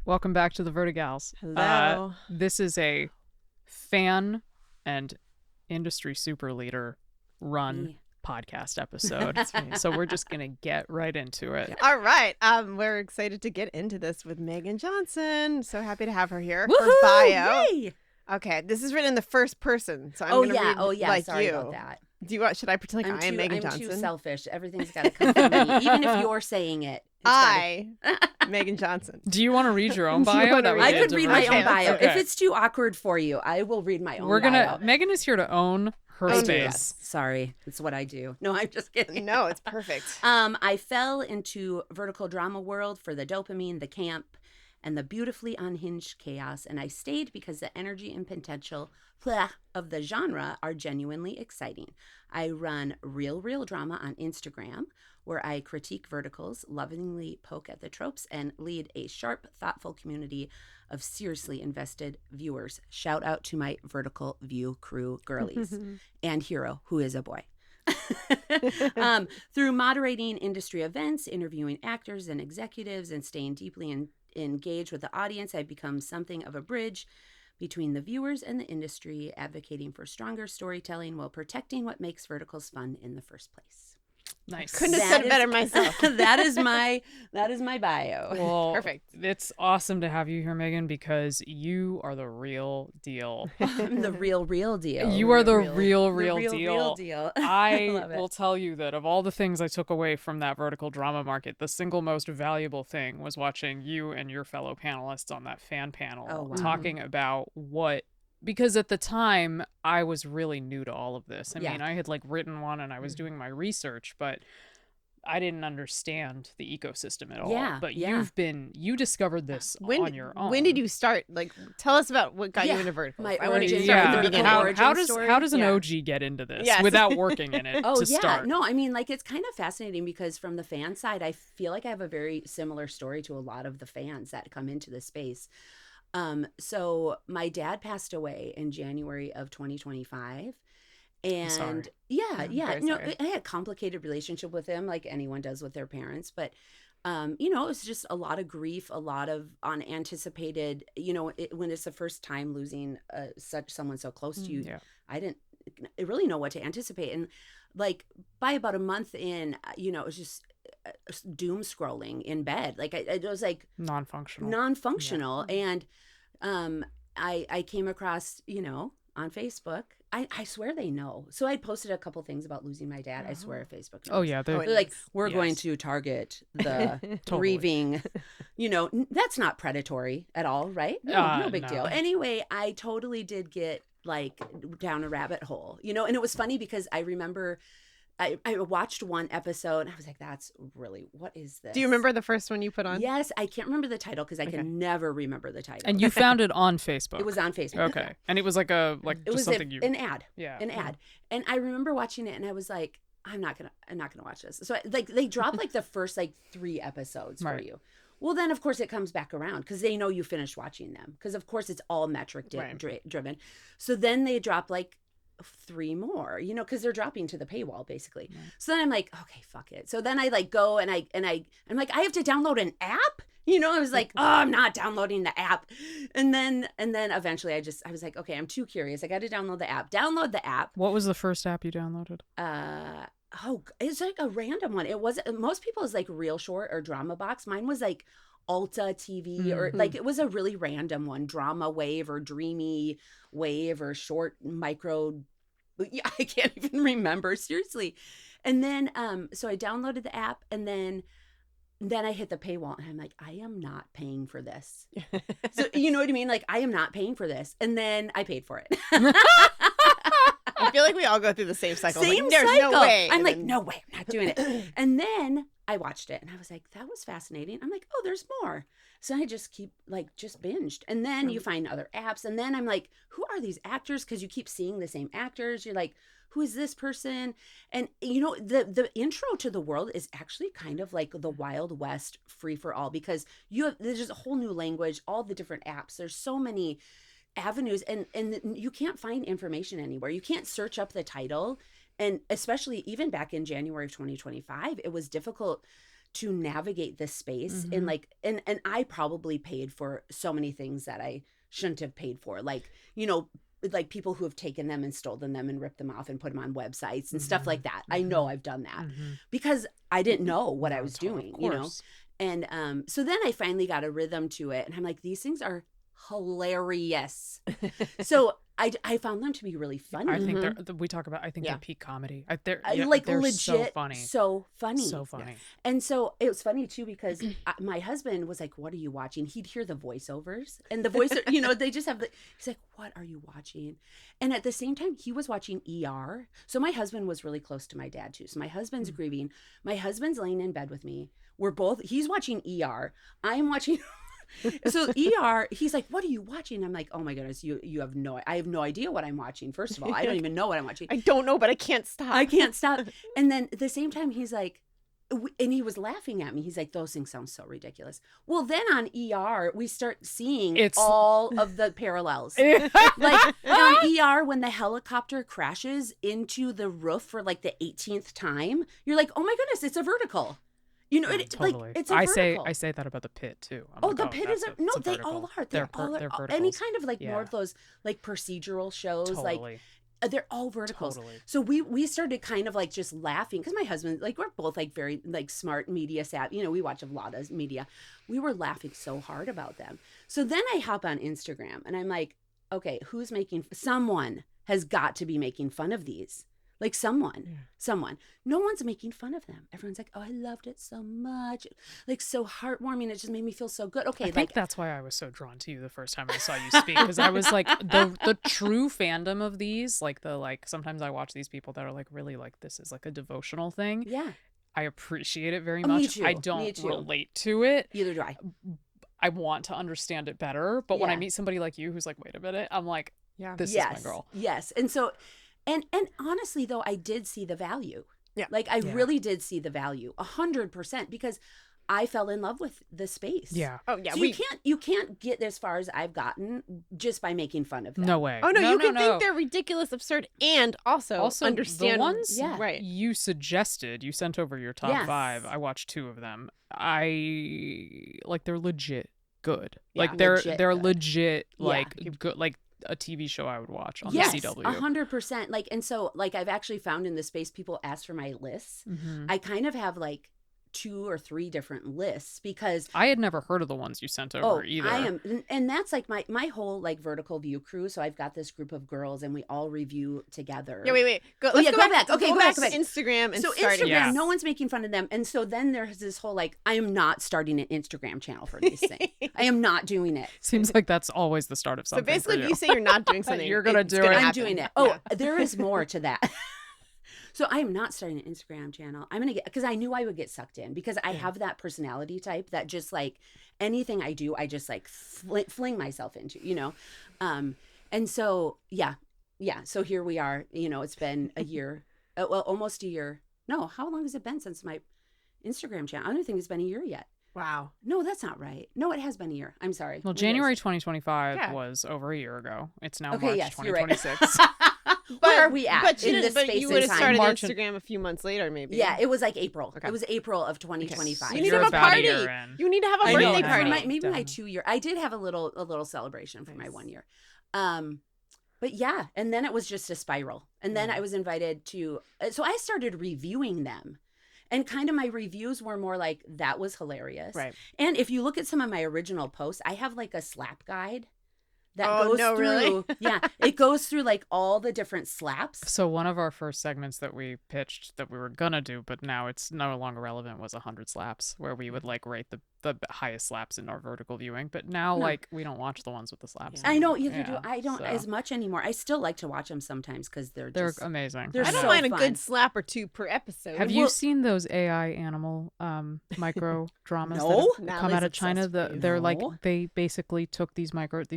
Welcome back to the VertiGals. Hello. This is a fan and industry super leader run podcast episode. So we're just going to get right into it. All right. We're excited to get into this with Meagan Johnson. So happy to have her here. Woohoo! Her bio. Yay! Okay, this is written in the first person, so I'm going to read like Sorry you. about that. Do you want? Should I pretend like I am Meagan I'm Johnson? too selfish. Everything's got to come from me, even if you're saying it. Meagan Johnson. Do you want to read your own Do you bio? wanna That would read be I a could read diversion. my own bio. Okay. If it's too awkward for you, I will read my own bio. Megan is here to own her I do, space. yes. Sorry, it's what I do. No, I'm just kidding. No, it's perfect. I fell into vertical drama world for the dopamine, the camp, and the beautifully unhinged chaos, and I stayed because the energy and potential of the genre are genuinely exciting. I run Real Drama on Instagram, where I critique verticals, lovingly poke at the tropes, and lead a sharp, thoughtful community of seriously invested viewers. Shout out to my Vertical View crew girlies and Hero, who is a boy. Through moderating industry events, interviewing actors and executives, and staying deeply engaged with the audience, I've become something of a bridge between the viewers and the industry, advocating for stronger storytelling while protecting what makes verticals fun in the first place. Nice. Couldn't have said it better myself. that is my bio. Well, Perfect. It's awesome to have you here, Megan, because you are the real deal. I'm the real deal. You are the real The deal. real deal. I love it. will tell you that of all the things I took away from that vertical drama market, the single most valuable thing was watching you and your fellow panelists on that fan panel Oh, wow. talking about because at the time I was really new to all of this. I mean, I had written one and I was doing my research, but I didn't understand the ecosystem at all. Yeah, But yeah. you discovered this on your own. When did you start? Tell us about what got you into verticals. My I wanna origin- start Yeah. with the beginning. How does an Yeah. OG get into this Yes. without working in it Oh, to yeah. start? No, I mean, it's kind of fascinating because from the fan side, I feel like I have a very similar story to a lot of the fans that come into the space. So my dad passed away in January of 2025. And sorry. yeah. very No, sorry. I had a complicated relationship with him, like anyone does with their parents. But, it was just a lot of grief, a lot of unanticipated, when it's the first time losing someone so close to you. Yeah. I didn't really know what to anticipate. And by about a month in, it was just doom scrolling in bed. It was non-functional. And I came across, on Facebook. I swear they know. So I posted a couple things about losing my dad. I swear Facebook knows. Oh yeah, They're like, we're Yes. going to target the Totally. grieving, that's not predatory at all, right? No big no. deal. Anyway, I totally did get down a rabbit hole, and it was funny because I remember I watched one episode and I was like, what is this? Do you remember the first one you put on? Yes, I can't remember the title because I can never remember the title. And you found it on Facebook. It was on Facebook. Okay. And it was like It just was something you an ad. Yeah. An ad. And I remember watching it and I was like, I'm not gonna watch this. So they dropped the first 3 episodes for Right. you. Well, then of course it comes back around because they know you finished watching them because of course it's all metric driven. So then they drop 3 more, because they're dropping to the paywall basically. Right. So then I'm like, okay, fuck it. So then I go and I'm like, I have to download an app. I was like, oh, I'm not downloading the app. And then eventually I was like, okay, I'm too curious. I got to download the app. Download the app. What was the first app you downloaded? It's a random one. It was most people's Real Short or Drama Box. Mine was Alta TV or it was a really random one, Drama Wave or Dreamy Wave or Short Micro. Yeah, I can't even remember, seriously. And then so I downloaded the app and then I hit the paywall and I'm like, I am not paying for this. So you know what I mean? I am not paying for this. And then I paid for it. I feel like we all go through the same cycle. Same There's cycle. no way. I'm And like, then- no way, I'm not doing it. And then I watched it and I was like, that was fascinating. I'm like, oh, there's more. So I just keep just binged. And then you find other apps. And then I'm like, who are these actors? Because you keep seeing the same actors. You're like, who is this person? And the intro to the world is actually kind of like the Wild West free for all because there's just a whole new language, all the different apps. There's so many avenues and you can't find information anywhere. You can't search up the title. And especially even back in January of 2025, it was difficult to navigate this space and like, and I probably paid for so many things that I shouldn't have paid for. Like, you know, like people who have taken them and stolen them and ripped them off and put them on websites and stuff like that. I know I've done that because I didn't know what I was doing, you know? And so then I finally got a rhythm to it and I'm like, these things are hilarious. So I found them to be really funny. I think we talk about, I think they're peak comedy. They're like they're legit so funny. So funny. So funny. Yeah. And so it was funny too because my husband was like, what are you watching? He'd hear the voiceovers and the voice, you know, they just have he's like, what are you watching? And at the same time, he was watching ER. So my husband was really close to my dad too. So my husband's grieving. My husband's laying in bed with me. He's watching ER. I'm watching so ER, he's like, what are you watching? I'm like, oh my goodness, I have no idea what I'm watching. First of all, I don't even know what I'm watching. I don't know, but I can't stop. I can't stop. And then at the same time, he's like, and he was laughing at me. He's like, those things sound so ridiculous. Well, then on ER, we start seeing all of the parallels. Like on ER, when the helicopter crashes into the roof for like the 18th time, you're like, oh my goodness, it's a vertical. You know, totally. Like it's a vertical. I say that about the Pit too. The Pit is they all are. They're verticals. Any kind of like more of those like procedural shows, Totally. like they're all verticals. Totally. So we started kind of like just laughing because my husband, like we're both like very like smart media savvy. You know, we watch a lot of media. We were laughing so hard about them. So then I hop on Instagram and I'm like, okay, someone has got to be making fun of these. Like someone. No one's making fun of them. Everyone's like, oh, I loved it so much. Like so heartwarming. It just made me feel so good. Okay. I think that's why I was so drawn to you the first time I saw you speak. Because I was like, the true fandom of these, sometimes I watch these people that are like, really like, this is like a devotional thing. Yeah. I appreciate it very much. Me too. I don't relate to it. Neither do I. I want to understand it better. But when I meet somebody like you who's like, wait a minute, I'm like, this is my girl. Yes. And so... And honestly, though, I did see the value. Yeah. Like, I really did see the value 100% because I fell in love with the space. Yeah. Oh, yeah. So you can't get as far as I've gotten just by making fun of them. No way. Oh, no, you can think they're ridiculous, absurd, and also understand. The ones you suggested, you sent over your top 5. I watched 2 of them. They're legit good. Yeah, like, they're good. legit, like, good, like, a TV show I would watch on the CW. 100%. Like, and so like I've actually found in the space people ask for my lists. I kind of have like 2 or 3 different lists because I had never heard of the ones you sent over either. I am, and that's like my whole like vertical view crew. So I've got this group of girls and we all review together. Yeah, wait. Go back. Okay, go back to Instagram and so start Instagram, no one's making fun of them. And so then there's this whole like, I am not starting an Instagram channel for these things. I am not doing it. Seems like that's always the start of something. So basically, if you say you're not doing something, you're gonna do it. I'm doing it. Oh, there is more to that. So I am not starting an Instagram channel. I'm going to because I knew I would get sucked in because I have that personality type that just like anything I do, I just like fling myself into, you know? And so, yeah. So here we are, you know, it's been a year, almost a year. No, how long has it been since my Instagram channel? I don't think it's been a year yet. Wow. No, that's not right. No, it has been a year. I'm sorry. Well, January 2025 was over a year ago. It's now March 2026. Where are we at but in this space you would have started March Instagram a few months later, maybe. Yeah, it was like April. Okay. It was April of 2025. So you need to have a party. You need to have a birthday party. Maybe my 2 year. I did have a little celebration for my 1 year. But yeah, and then it was just a spiral. And then I was invited to, so I started reviewing them. And kind of my reviews were more like, that was hilarious. Right. And if you look at some of my original posts, I have like a slap guide that goes through. Really? Yeah, it goes through like all the different slaps. So one of our first segments that we pitched that we were gonna do, but now it's no longer relevant, was 100 slaps, where we would like rate the highest slaps in our vertical viewing. But now like we don't watch the ones with the slaps. I know you do. I don't as much anymore. I still like to watch them sometimes because they're amazing. They're I don't mind a good slap or 2 per episode. Have you seen those AI animal micro dramas No. that have come out of China? They're like they basically took these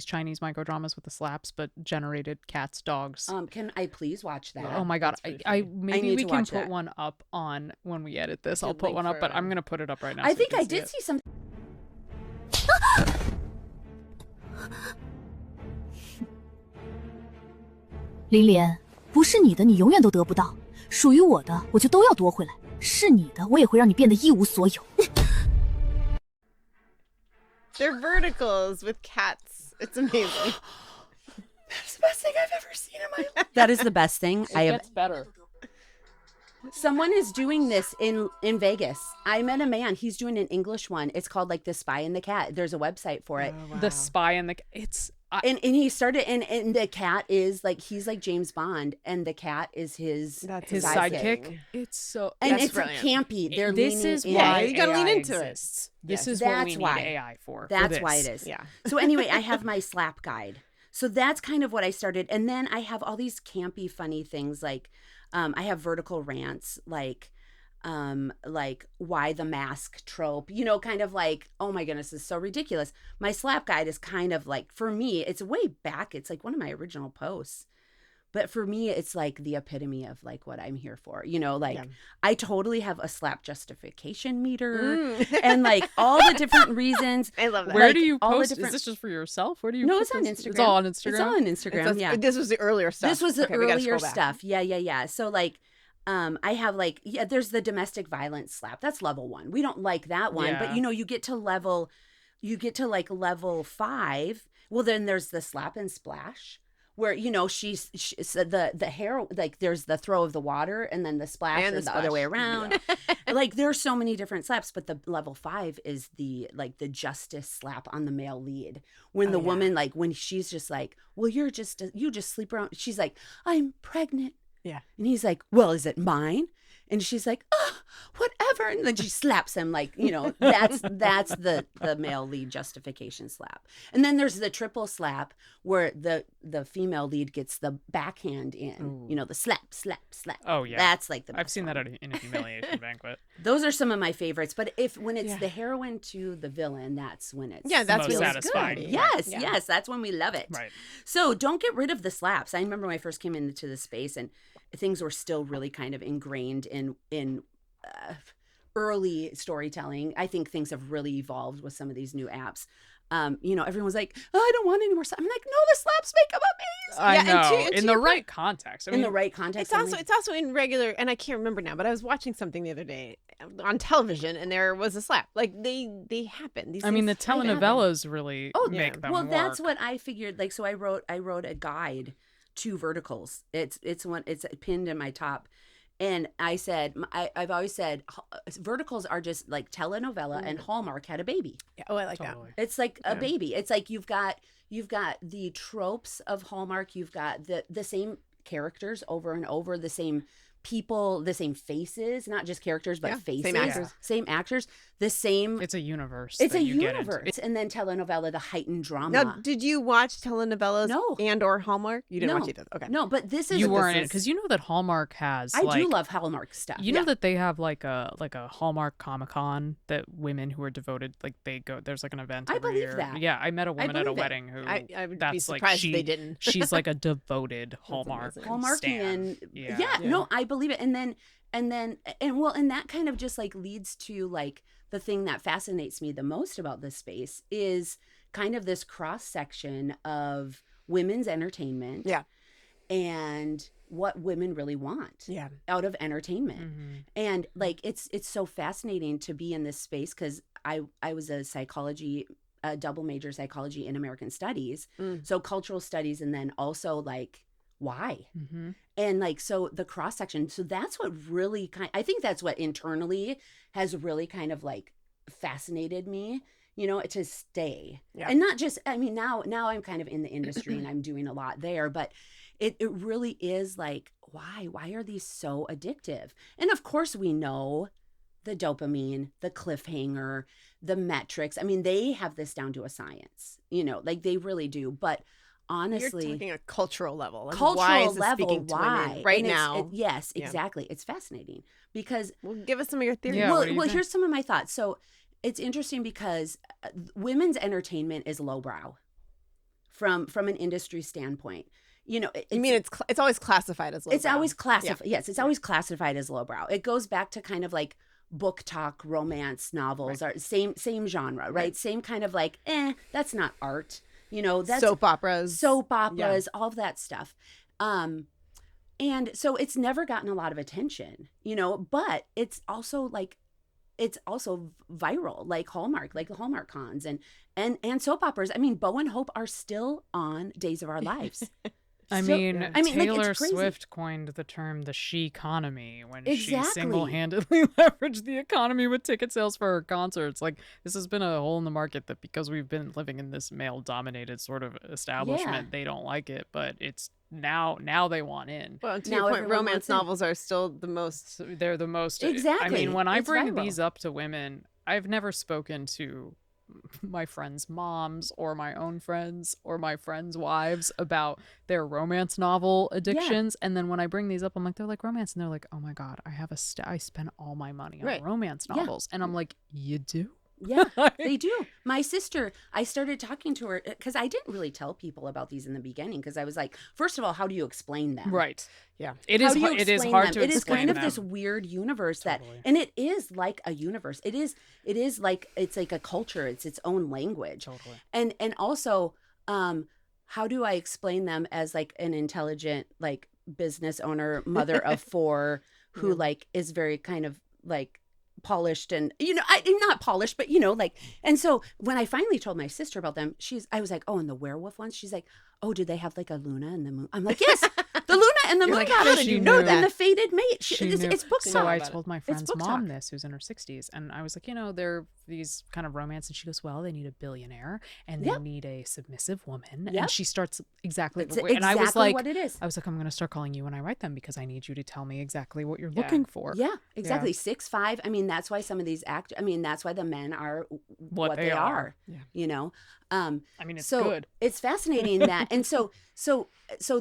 Chinese micro dramas with the slaps, but generated cats, dogs. Can I please watch that? Oh my god! Maybe we can put one up on when we edit this. I'll put one up, but I'm gonna put it up right now. I think I did see some. 林莲，不是你的，你永远都得不到；属于我的，我就都要夺回来。是你的，我也会让你变得一无所有。They're VertiGals with cats. It's amazing. That's the best thing I've ever seen in my life. That is the best thing It gets better. Someone is doing this in Vegas. I met a man. He's doing an English one. It's called like The Spy and the Cat. There's a website for it. Oh, wow. The Spy and the it's and he started and the cat is like he's like James Bond and the cat is his sidekick. It's so and it's brilliant. campy. They're this is in. why you gotta AI lean into exists. it. This Yes. is what That's we need why. AI for. That's this. why it is. Yeah. So anyway, I have my slap guide. So that's kind of what I started, and then I have all these campy, funny things like I have vertical rants like why the mask trope, you know, kind of like, oh my goodness, this is so ridiculous. My slap guide is kind of like, for me, it's way back. It's like one of my original posts. But for me, it's like the epitome of like what I'm here for. You know, like I totally have a slap justification meter and like all the different reasons. I love that. Where Like, do you all the post? different- Is this just for yourself? Where do you No, put it's on this? Instagram. It's all on Instagram? It's all on Instagram, yeah. This was the earlier stuff. This was the Okay, we gotta earlier scroll back. stuff. Yeah. So like I have like, there's the domestic violence slap. That's level 1. We don't like that one, but you know, you get to level 5. Well, then there's the slap and splash where, you know, she's the hair, like there's the throw of the water and then the splash And or the the other way splash. around. Like there's so many different slaps, but the level 5 is the like the justice slap on the male lead. When the woman, like when she's just like, well, you just sleep around. She's like, I'm pregnant. Yeah. And he's like, well, is it mine? And she's like, oh, whatever. And then she slaps him like, you know, that's the male lead justification slap. And then there's the triple slap where the female lead gets the backhand in, Ooh. you know, the slap, slap, slap. Oh, yeah. That's like the best I've seen one. that in a humiliation banquet. Those are some of my favorites. But when it's the heroine to the villain, that's when it's that's most feels satisfying. good. Right. Yes, that's when we love it. Right. So don't get rid of the slaps. I remember when I first came into the space and things were still really kind of ingrained in early storytelling. I think things have really evolved with some of these new apps. You know, everyone was like, oh, I don't want any more slaps. I'm like, no, the slaps make them amazing. I know. and to In the your right context. I mean, In the right context. It's also in regular, and I can't remember now, but I was watching something the other day on television, and there was a slap. Like they happen. These I mean, the things happen. telenovelas really make them well, work. that's what I figured. Like, so I wrote a guide to VertiGals. It's pinned in my top. And I said, I've always said, VertiGals are just like telenovela, and Hallmark had a baby. Yeah, oh, I like Totally. It's like a baby. It's like you've got the tropes of Hallmark. You've got the same characters over and over, the same people, the same faces, not just characters, but faces. Same actors. The same. It's a universe. It's that a you get universe. into. And then telenovela, the heightened drama. Now, did you watch telenovelas No. and or Hallmark? You didn't No. watch either. Okay. No, but this is You weren't in this it because you know that Hallmark has. I like, do love Hallmark stuff. You know that they have like a Hallmark Comic-Con that women who are devoted, like they go. There's like an event. I every believe year. that. Yeah, I met a woman at a believe it. wedding who I would that's be like surprised if they didn't. she's like a devoted Hallmark amazing. Hallmarkian. stan. Yeah, no, I believe it. And that kind of just like leads to like the thing that fascinates me the most about this space is kind of this cross section of women's entertainment. Yeah. And what women really want out of entertainment. Mm-hmm. And like it's so fascinating to be in this space because I was a double major psychology and American studies. So cultural studies and then also like why? Mm-hmm. And like so the cross section. So that's what really I think that's what internally has really kind of like fascinated me, you know, to stay. Yeah. And not just now I'm kind of in the industry and I'm doing a lot there, but it really is like why are these so addictive? And of course we know the dopamine, the cliffhanger, the metrics. I mean, they have this down to a science, you know, like they really do. But honestly, you're talking a cultural level. Like, cultural why is this level, speaking to why women right And now? yes, exactly. It's fascinating because Well, give us some of your theories. Yeah, what do you well, think? here's some of my thoughts. So it's interesting because women's entertainment is lowbrow from an industry standpoint. You know, You mean it's always classified as lowbrow? it's always classified. Yeah. Yes, it's always classified as lowbrow. It goes back to kind of like book talk, romance novels, are same genre, right? Same kind of like, that's not art. You know, that's soap operas, all of that stuff. And so it's never gotten a lot of attention, but it's also viral, like Hallmark, like the Hallmark cons and soap operas. I mean, Bo and Hope are still on Days of Our Lives. Taylor it's crazy. Swift coined the term the she-economy when Exactly. she single-handedly leveraged the economy with ticket sales for her concerts. Like, this has been a hole in the market that because we've been living in this male-dominated sort of establishment, they don't like it, but it's now they want in. Well, to Now your point, everyone romance wants in. novels are still the most. They're the most. Exactly. I mean, when I It's bring viral. these up to women, I've never spoken to my friends' moms or my own friends or my friends' wives about their romance novel addictions. And then when I bring these up, I'm like, they're like romance, and they're like, oh my god, I spend all my money on romance novels. And I'm like, you do? Yeah, they do. My sister, I started talking to her because I didn't really tell people about these in the beginning because I was like, first of all, how do you explain them? Right. Yeah. It is hard to explain. It is kind of this weird universe that, and it is like a universe. It is like, it's like a culture. It's its own language. Totally. And also, how do I explain them as like an intelligent, like business owner, mother of 4 who like is very kind of like polished and I'm not polished, but and so when I finally told my sister about them, I was like, oh, and the werewolf ones, she's like, oh, do they have like a Luna and the moon? I'm like, yes, the Luna and the moon like, goddess. how did you know that? And the fated mate. It's book So talk. I told my friend's book mom talk. this, who's in her 60s, and I was like, they're these kind of romance, and she goes, well, they need a billionaire and they need a submissive woman. And she starts exactly and I was like, what it is. I was like, I'm going to start calling you when I write them because I need you to tell me exactly what you're looking for. Yeah, exactly. 6'5". I mean, that's why some of these actors, that's why the men are what they are. Yeah. I mean, it's so good. It's fascinating that, and so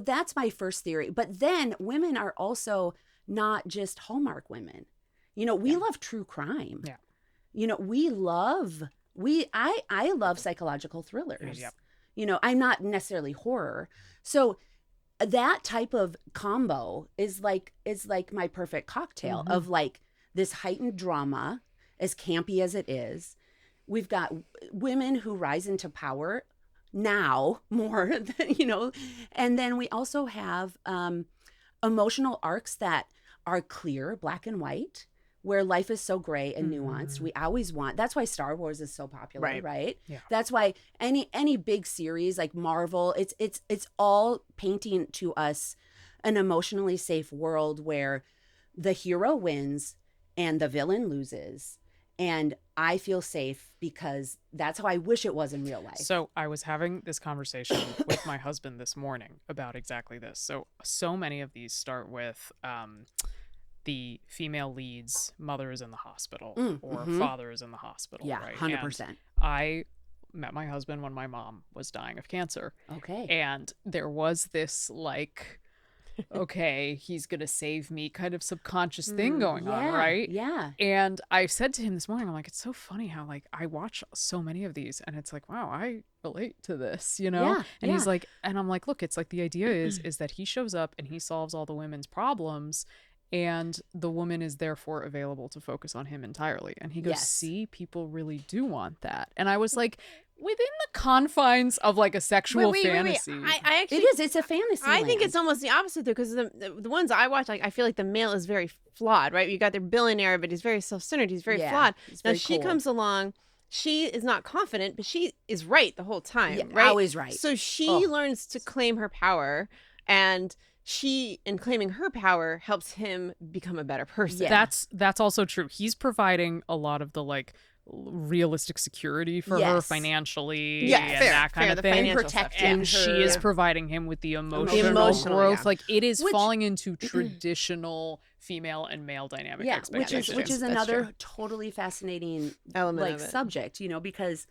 that's my first theory. But then women are also not just Hallmark women. We love true crime. Yeah. I love psychological thrillers. Yep. I'm not necessarily horror. So that type of combo is like my perfect cocktail of like this heightened drama, as campy as it is. We've got women who rise into power now more than, and then we also have emotional arcs that are clear, black and white, where life is so gray and nuanced. We always want, that's why Star Wars is so popular, right? Yeah. That's why any big series like Marvel, it's all painting to us an emotionally safe world where the hero wins and the villain loses. And I feel safe because that's how I wish it was in real life. So I was having this conversation with my husband this morning about exactly this. So many of these start with the female lead's mother is in the hospital or father is in the hospital. Yeah, right? 100%. And I met my husband when my mom was dying of cancer. Okay. And there was this like, okay, he's going to save me kind of subconscious thing going on, right? Yeah. And I said to him this morning, I'm like, it's so funny how like I watch so many of these and it's like, wow, I relate to this, Yeah, and he's like, and I'm like, look, it's like the idea is that he shows up and he solves all the women's problems and the woman is therefore available to focus on him entirely. And he goes, see, people really do want that. And I was like, within the confines of like a sexual fantasy. I actually, it's a fantasy. I think it's almost the opposite though, because the ones I watch, like I feel like the male is very flawed, right? You got their billionaire, but he's very self-centered. He's very flawed. Now she comes along. She is not confident, but she is right the whole time, right? Always right. So she learns to claim her power, and she, in claiming her power, helps him become a better person. Yeah. That's also true. He's providing a lot of the like realistic security for her financially and that kind of thing, and she is providing him with the emotional growth. Like it is falling into traditional female and male dynamic expectations, which is another totally fascinating element like subject, because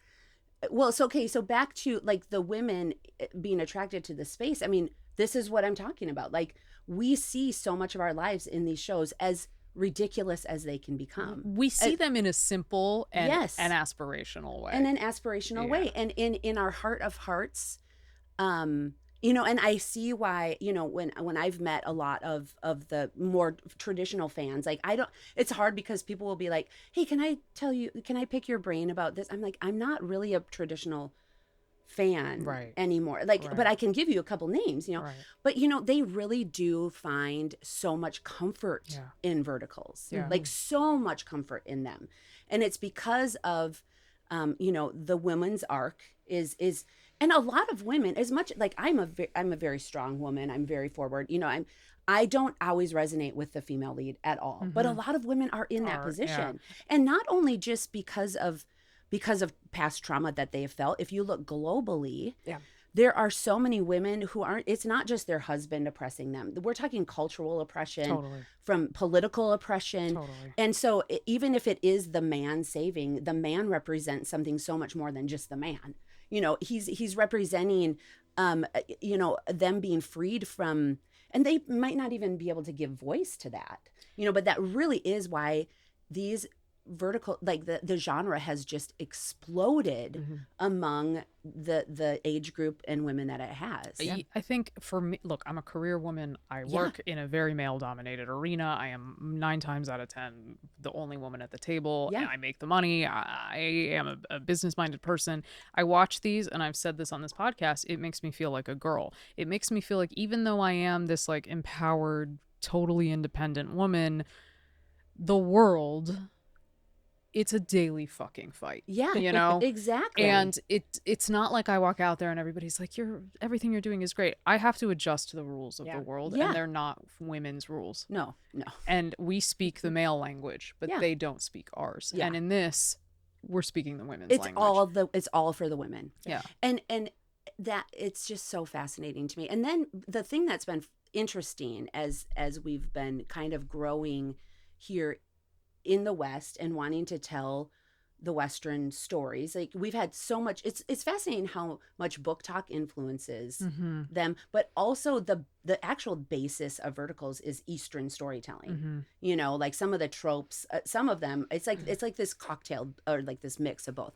so back to like the women being attracted to the space. I mean, this is what I'm talking about. Like we see so much of our lives in these shows as ridiculous as they can become. We see them in a simple and an aspirational way. And an aspirational way. And in our heart of hearts, and I see why, when I've met a lot of the more traditional fans, like it's hard because people will be like, hey, can I pick your brain about this? I'm like, I'm not really a traditional fan anymore. But I can give you a couple names, but they really do find so much comfort in VertiGals, like so much comfort in them. And it's because of, the women's arc is, and a lot of women, as much like I'm a very strong woman. I'm very forward, I don't always resonate with the female lead at all, but a lot of women are in that position. And not only just because of past trauma that they have felt. If you look globally, there are so many women who aren't, it's not just their husband oppressing them. We're talking cultural oppression, from political oppression. And so even if it is the man saving, the man represents something so much more than just the man. He's representing, them being freed from, and they might not even be able to give voice to that, but that really is why these vertical, like the genre has just exploded among the age group and women that it has. I think for me, look, I'm a career woman. I work in a very male dominated arena. I am 9 times out of 10 the only woman at the table. And I make the money. I am a business minded person. I watch these, and I've said this on this podcast, it makes me feel like a girl. It makes me feel like, even though I am this like empowered, totally independent woman, the world, it's a daily fucking fight. Exactly. And it's not like I walk out there and everybody's like, everything you're doing is great. I have to adjust to the rules of the world, and they're not women's rules. No. And we speak the male language, but they don't speak ours. And in this, we're speaking the women's language. It's all for the women. Yeah. And that, it's just so fascinating to me. And then the thing that's been interesting as we've been kind of growing here in the West and wanting to tell the Western stories, like we've had so much, it's fascinating how much book talk influences them, but also the actual basis of VertiGals is Eastern storytelling. Like some of the tropes, some of them, it's like this cocktail, or like this mix of both.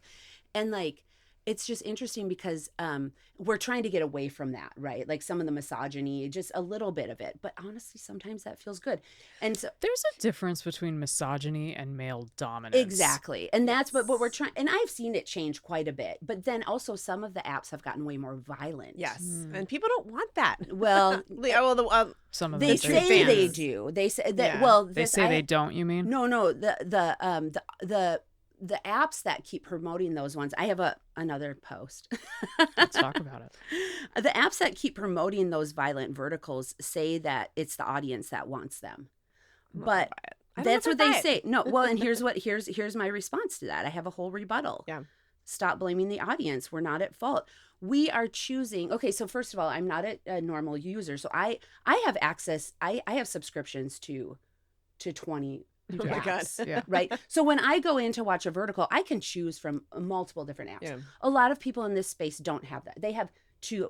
And like, it's just interesting because we're trying to get away from that, right? Like some of the misogyny, just a little bit of it. But honestly, sometimes that feels good. And so there's a difference between misogyny and male dominance. Exactly. And that's what we're trying. And I've seen it change quite a bit. But then also some of the apps have gotten way more violent. Yes. And people don't want that. Well, some of they say they do. They say that, they say they don't, you mean? No, the apps that keep promoting those ones, I have another post. Let's talk about it. The apps that keep promoting those violent VertiGals say that it's the audience that wants them. But that's what they say. No, well, and here's my response to that. I have a whole rebuttal. Yeah. Stop blaming the audience. We're not at fault. We are choosing. Okay, so first of all, I'm not a normal user. So I have access, I have subscriptions to 20 Oh my God. Yeah. Right. So when I go in to watch a vertical, I can choose from multiple different apps. Yeah. A lot of people in this space don't have that. They have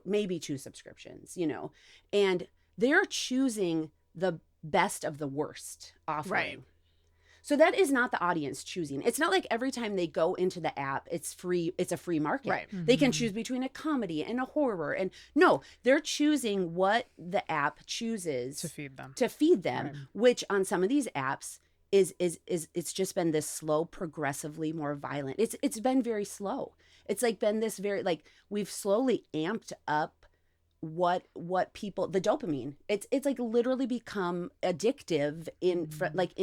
maybe two subscriptions, and they're choosing the best of the worst offering. Right. So that is not the audience choosing. It's not like every time they go into the app, it's free. It's a free market. Right. They can choose between a comedy and a horror. And no, they're choosing what the app chooses To feed them. Right. Which on some of these apps, is it's just been this slow, progressively more violent. It's been very slow. It's like been this very, like, we've slowly amped up what people, the dopamine. It's like literally become addictive in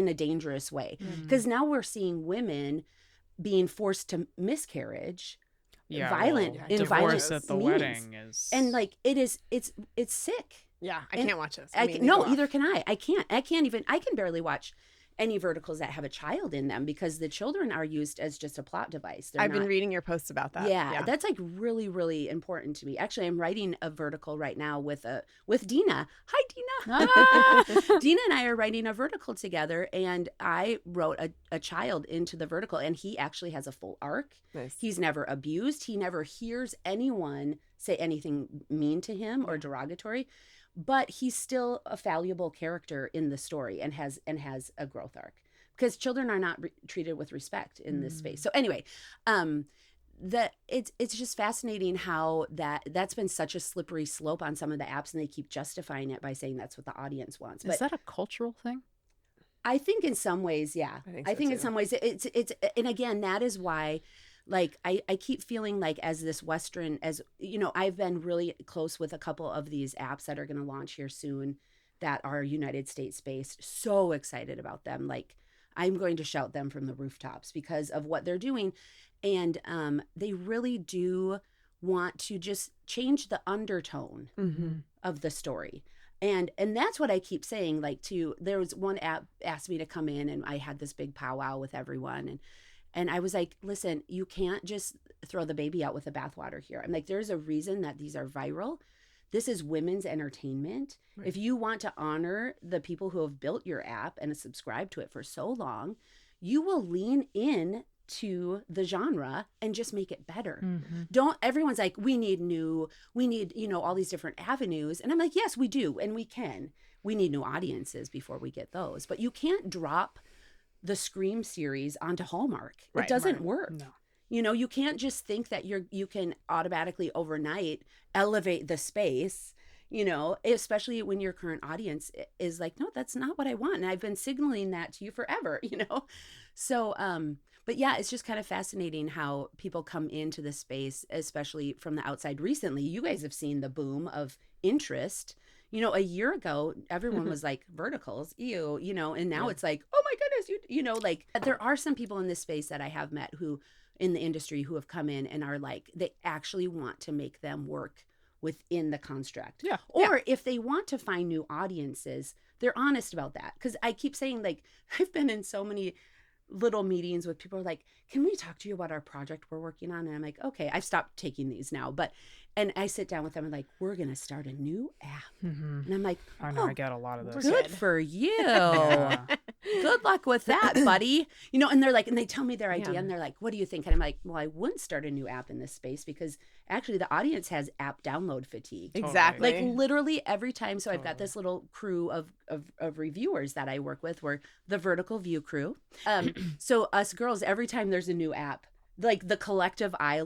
a dangerous way. Because now we're seeing women being forced to miscarriage. Divorce at the wedding is, and like it's sick. Yeah, I can't watch this. Either can I. I can barely watch any VertiGals that have a child in them because the children are used as just a plot device. I've been reading your posts about that. Yeah, that's like really, really important to me. Actually, I'm writing a vertical right now with Dina. Hi, Dina. Dina and I are writing a vertical together, and I wrote a child into the vertical, and he actually has a full arc. Nice. He's never abused. He never hears anyone say anything mean to him or derogatory. But he's still a valuable character in the story and has a growth arc because children are not treated with respect in this space. So anyway, it's just fascinating how that's been such a slippery slope on some of the apps, and they keep justifying it by saying that's what the audience wants. Is that a cultural thing? I think in some ways, yeah. I think in some ways it's and again, that is why Like I keep feeling like as this Western, as you know, I've been really close with a couple of these apps that are going to launch here soon that are United States based. So excited about them. Like I'm going to shout them from the rooftops because of what they're doing. And they really do want to just change the undertone of the story. And that's what I keep saying. Like there was one app asked me to come in and I had this big powwow with everyone. And I was like, listen, you can't just throw the baby out with the bathwater here. I'm like, there's a reason that these are viral. This is women's entertainment. Right. If you want to honor the people who have built your app and subscribed to it for so long, you will lean in to the genre and just make it better. Everyone's like, we need, all these different avenues. And I'm like, yes, we do. And we can. We need new audiences before we get those. But you can't drop the Scream series onto Hallmark. It doesn't work. No. You can't just think that you can automatically overnight elevate the space, especially when your current audience is like, no, that's not what I want. And I've been signaling that to you forever, So, but yeah, it's just kind of fascinating how people come into the space, especially from the outside. Recently, you guys have seen the boom of interest. A year ago, everyone was like, VertiGals, ew, and now it's like, oh my goodness, like there are some people in this space that I have met who in the industry who have come in and are like, they actually want to make them work within the construct. Yeah. Or if they want to find new audiences, they're honest about that. Because I keep saying, like, I've been in so many little meetings with people who are like, can we talk to you about our project we're working on? And I'm like, okay, I've stopped taking these now. And I sit down with them and like, we're going to start a new app. And I'm like, I know, I get a lot of those. Good for you. Good luck with that, buddy. And they're like, and they tell me their idea and they're like, what do you think? And I'm like, well, I wouldn't start a new app in this space because actually the audience has app download fatigue. Exactly. Like literally every time. So I've got this little crew of reviewers that I work with. We're the Vertical View crew. So us girls, every time there's a new app, like the collective eye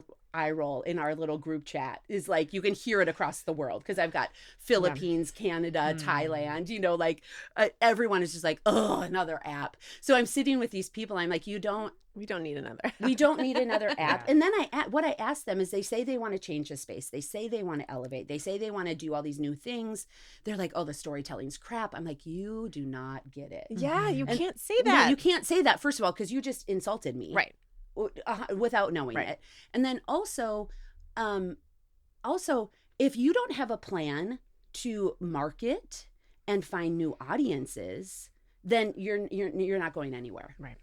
roll in our little group chat is like, you can hear it across the world because I've got Philippines, Canada, Thailand, everyone is just like, oh, another app. So I'm sitting with these people. I'm like, we don't need another. We don't need another app. And then what I ask them is they say they want to change the space. They say they want to elevate. They say they want to do all these new things. They're like, oh, the storytelling's crap. I'm like, you do not get it. Yeah, you can't say that. No, you can't say that, first of all, because you just insulted me. Right. Without knowing it. And then also if you don't have a plan to market and find new audiences, then you're not going anywhere. Right.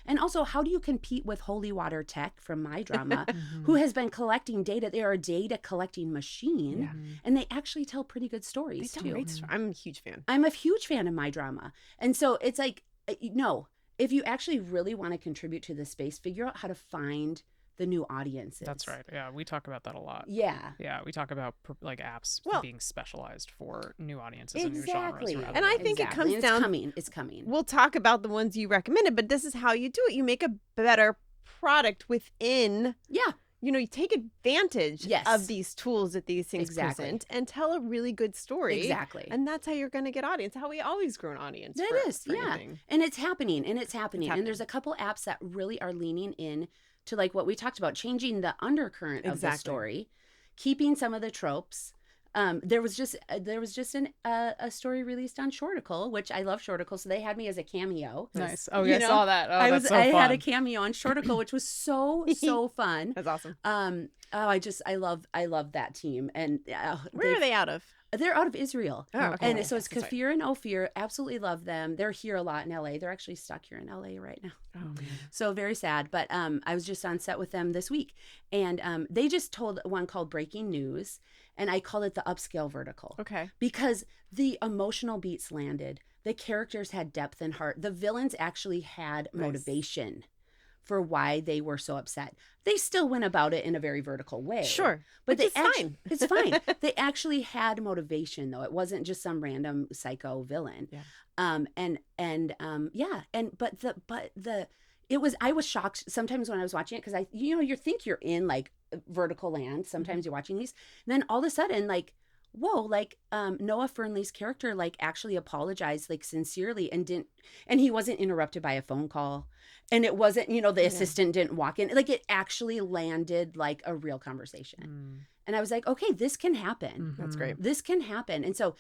And also, how do you compete with Holy Water Tech from My Drama, who has been collecting data? They are a data collecting machine, and they actually tell pretty good stories too. I'm a huge fan. I'm a huge fan of My Drama. And so it's like, no, if you actually really want to contribute to the space, figure out how to find the new audiences. That's right. Yeah, we talk about that a lot. Yeah. Yeah, we talk about like apps being specialized for new audiences exactly. and new genres. And I think it comes down... It's coming. We'll talk about the ones you recommended, but this is how you do it. You make a better product within... Yeah. You take advantage of these tools that these things present and tell a really good story. Exactly. And that's how you're going to get audience, how we always grow an audience. That is, yeah. Anything. And it's happening. And there's a couple apps that really are leaning in to like what we talked about, changing the undercurrent of the story, keeping some of the tropes. There was just a story released on Shorticle, which I love Shorticle, so they had me as a cameo. Nice. Oh, yeah, I saw that. Oh, that's so fun. I had a cameo on Shorticle, which was so fun. That's awesome. I love that team. And where are they out of? They're out of Israel. Oh, okay. And so it's Kafir and Ophir. Absolutely love them. They're here a lot in LA. They're actually stuck here in LA right now. Oh, man. So very sad. But I was just on set with them this week. And they just told one called Breaking News. And I called it the upscale vertical. Okay. Because the emotional beats landed. The characters had depth and heart. The villains actually had motivation for why they were so upset. They still went about it in a very vertical way. Sure. But it's fine. It's fine. They actually had motivation though. It wasn't just some random psycho villain. Yeah. I was shocked sometimes when I was watching it because you think you're in like vertical land. Sometimes you're watching these. And then all of a sudden, like, whoa, like Noah Fernley's character like actually apologized like sincerely and he wasn't interrupted by a phone call, and it wasn't, the assistant didn't walk in, like it actually landed like a real conversation. And I was like, okay, this can happen. That's great. This can happen. And so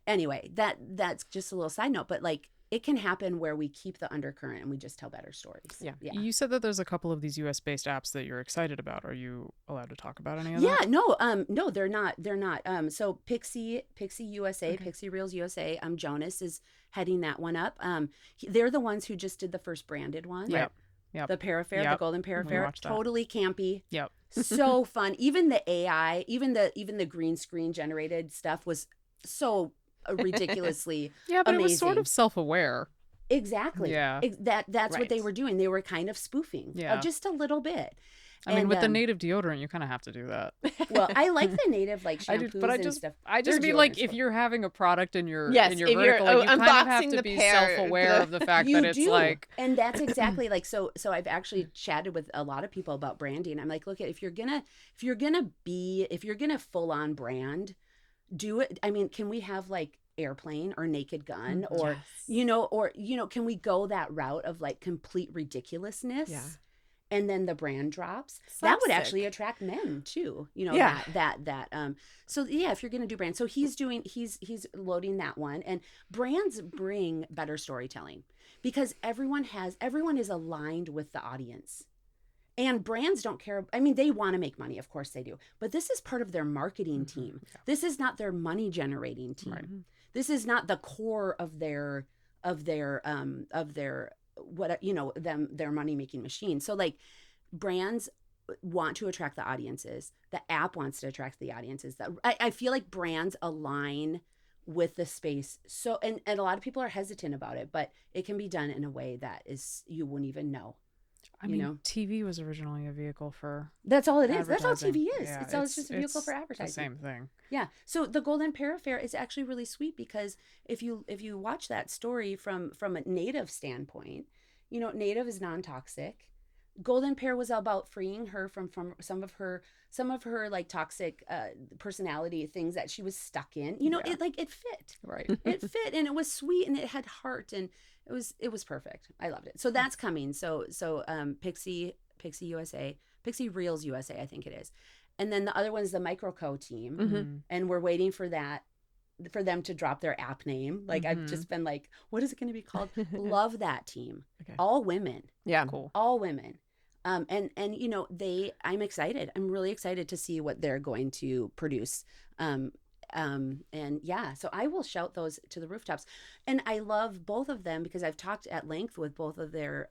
anyway, that's just a little side note, but like it can happen where we keep the undercurrent and we just tell better stories. Yeah. You said that there's a couple of these US based apps that you're excited about. Are you allowed to talk about any of Yeah, that? no, they're not. So Pixie USA, Pixie Reels USA, Jonas is heading that one up. They're the ones who just did the first branded one. Yep. The Parafair, the Golden Parafair, totally campy. Yep. So fun. Even the AI, even the green screen generated stuff was so ridiculously Yeah, but amazing. it was sort of self-aware. Exactly. Yeah. That's what they were doing. They were kind of spoofing. Yeah. Just a little bit. I mean, with the native deodorant, you kind of have to do that. Well, I like the native like shampoos and stuff. I just mean like if you're having a product in your Yes, in your if you're, vertical, you kind of have unboxing to the be pear- self-aware of the fact You that it's do. like, and that's exactly like so I've actually chatted with a lot of people about branding. I'm like, look, if you're gonna full on brand, do it. I mean, can we have like Airplane or Naked Gun or can we go that route of like complete ridiculousness? Yeah. And then the brand drops. Slapstick. That would actually attract men too. So yeah, if you're going to do brand. So he's loading that one, and brands bring better storytelling because everyone is aligned with the audience. And brands don't care. I mean, they want to make money, of course they do. But this is part of their marketing team. Yeah. This is not their money generating team. Right. This is not the core of their their money making machine. So like brands want to attract the audiences. The app wants to attract the audiences. That I feel like brands align with the space. So and a lot of people are hesitant about it, but it can be done in a way that is you wouldn't even know. I mean, TV was originally a vehicle for That's all it is. That's all TV is. Yeah, it's just a vehicle for advertising. The same thing. Yeah. So the Golden Parafair is actually really sweet because if you watch that story from a native standpoint, native is non-toxic. Golden Pear was about freeing her from some of her like toxic personality things that she was stuck in. It fit. Right. It fit and it was sweet and it had heart and it was perfect. I loved it. So that's coming. So Pixie USA, Pixie Reels USA, I think it is. And then the other one is the Microco team. Mm-hmm. And we're waiting for them to drop their app name. Like I've just been like, what is it going to be called? Love that team. Okay. All women. Yeah. Cool. All women. I'm excited. I'm really excited to see what they're going to produce. And yeah, so I will shout those to the rooftops. And I love both of them because I've talked at length with both of their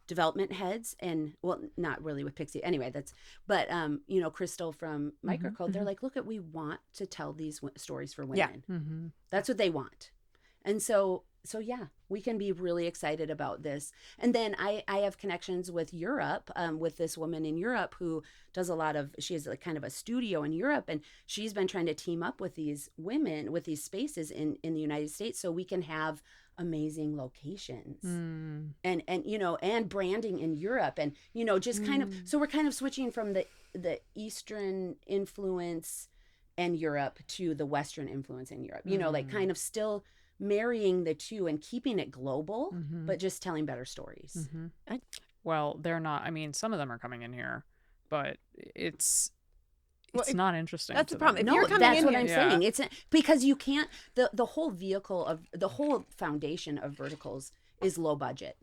development heads, and well, not really with Pixie anyway, Crystal from Microcode. They're like, look, we want to tell these stories for women. Yeah. That's what they want. And so yeah, we can be really excited about this. And then I have connections with Europe, with this woman in Europe who does she has like kind of a studio in Europe, and she's been trying to team up with these women, with these spaces in the United States so we can have amazing locations and branding in Europe and, just kind of, so we're kind of switching from the Eastern influence in Europe to the Western influence in Europe, like kind of still marrying the two and keeping it global, but just telling better stories. Well, they're not. I mean, some of them are coming in here, but it's not interesting. That's the problem. If No, you're coming that's in what here, I'm saying. It's because you can't. The whole vehicle of the whole foundation of VertiGals is low budget,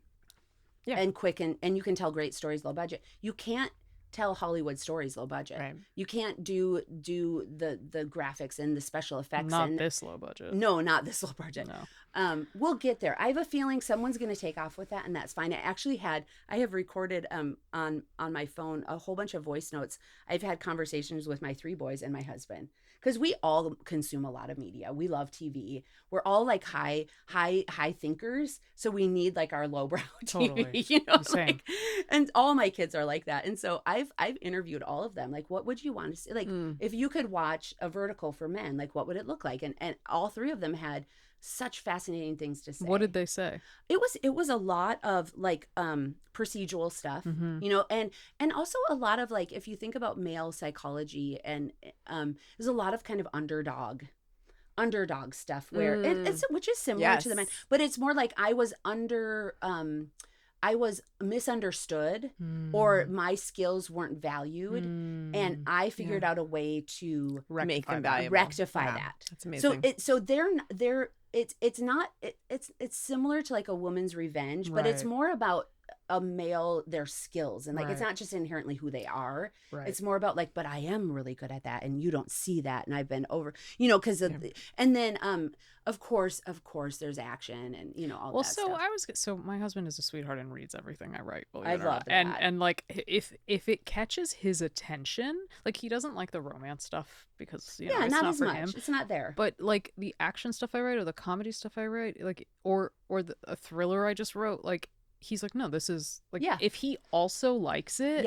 and quick, and you can tell great stories low budget. You can't tell Hollywood stories low budget. Right. You can't do the graphics and the special effects. Not this low budget. No, not this low budget. No. We'll get there. I have a feeling someone's going to take off with that, and that's fine. I have recorded on my phone a whole bunch of voice notes. I've had conversations with my 3 boys and my husband because we all consume a lot of media. We love TV. We're all like high thinkers, so we need like our lowbrow TV. Totally. And all my kids are like that. And so I've interviewed all of them. Like, what would you want to see? Like, if you could watch a vertical for men, like what would it look like? And all 3 of them had such fascinating things to say. What did they say? It was a lot of like procedural stuff, you know, and also a lot of like, if you think about male psychology, and there's a lot of kind of underdog stuff where it's, which is similar to the men, but it's more like I was misunderstood, or my skills weren't valued, and I figured out a way to make them valuable. Rectify that. That's amazing. So it's similar to like a woman's revenge, but it's more about a male, their skills, and like it's not just inherently who they are. It's more about like, but I am really good at that, and you don't see that, and I've been over, you know, because and then of course there's action, and you know, all that stuff. So my husband is a sweetheart and reads everything I write. I love that. And like if it catches his attention, like he doesn't like the romance stuff because you know, it's not not as for much. him. It's not there. But like the action stuff I write, or the comedy stuff I write, like or a thriller I just wrote, like he's like, no, this is like, if he also likes it,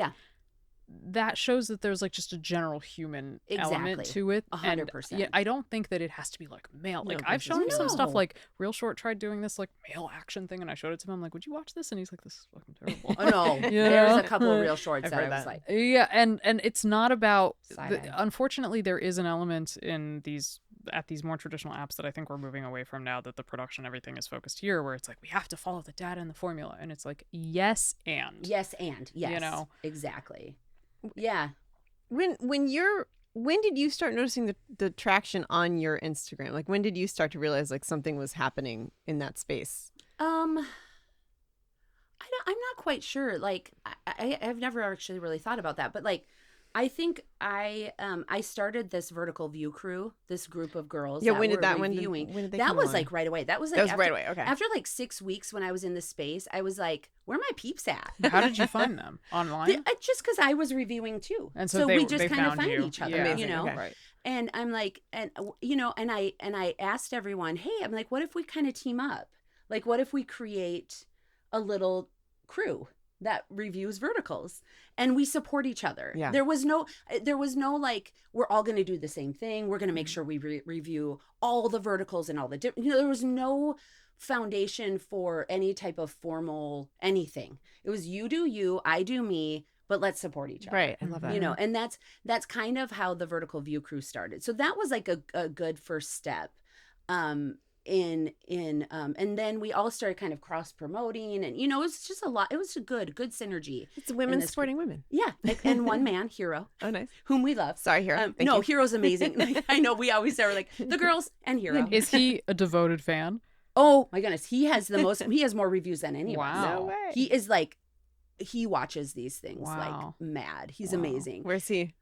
that shows that there's like just a general human element to it. 100%. Yeah, I don't think that it has to be like male. Like I've shown him some stuff, like Real Short tried doing this like male action thing, and I showed it to him. I'm like, would you watch this? And he's like, this is fucking terrible. Oh no, there's a couple of Real Shorts that I was like, and it's not about. Unfortunately, there is an element in these more traditional apps that I think we're moving away from now, that the production, everything is focused here, where it's like we have to follow the data and the formula, and it's like yes, yes, you know, exactly. Yeah. When did you start noticing the traction on your Instagram? Like, when did you start to realize like something was happening in that space? I'm not quite sure. Like, I've never actually really thought about that, but like, I think I started this Vertical View crew, this group of girls. Yeah, that when did were that? reviewing. When did they that come was along? like right away. That was like right away. Okay. After like 6 weeks when I was in the space, I was like, where are my peeps at? How did you find them? Online? Just because I was reviewing too, and so they we just kind of found find each other, Amazing. you know. Okay. Right. And I'm like, and you know, and I asked everyone, hey, I'm like, what if we kind of team up? Like, what if we create a little crew that reviews verticals, and we support each other? Yeah. There was no like, we're all going to do the same thing. We're going to make sure we review all the verticals and all the different, you know, there was no foundation for any type of formal anything. It was, you do you, I do me, but let's support each other. Right. I love that. You know, and that's kind of how the Vertical View crew started. So that was like a good first step. And then we all started kind of cross promoting, and you know, it was just a lot. It was a good synergy. It's women supporting women. Yeah, like, and one man, Hero. Oh, nice. Whom we love. Sorry, Hero. No, Hero's amazing. Like, I know we always say, we're like, the girls and Hero. Is he a devoted fan? Oh my goodness, he has more reviews than anyone. Wow. No way. He is like, he watches these things like mad. He's amazing. Where's he?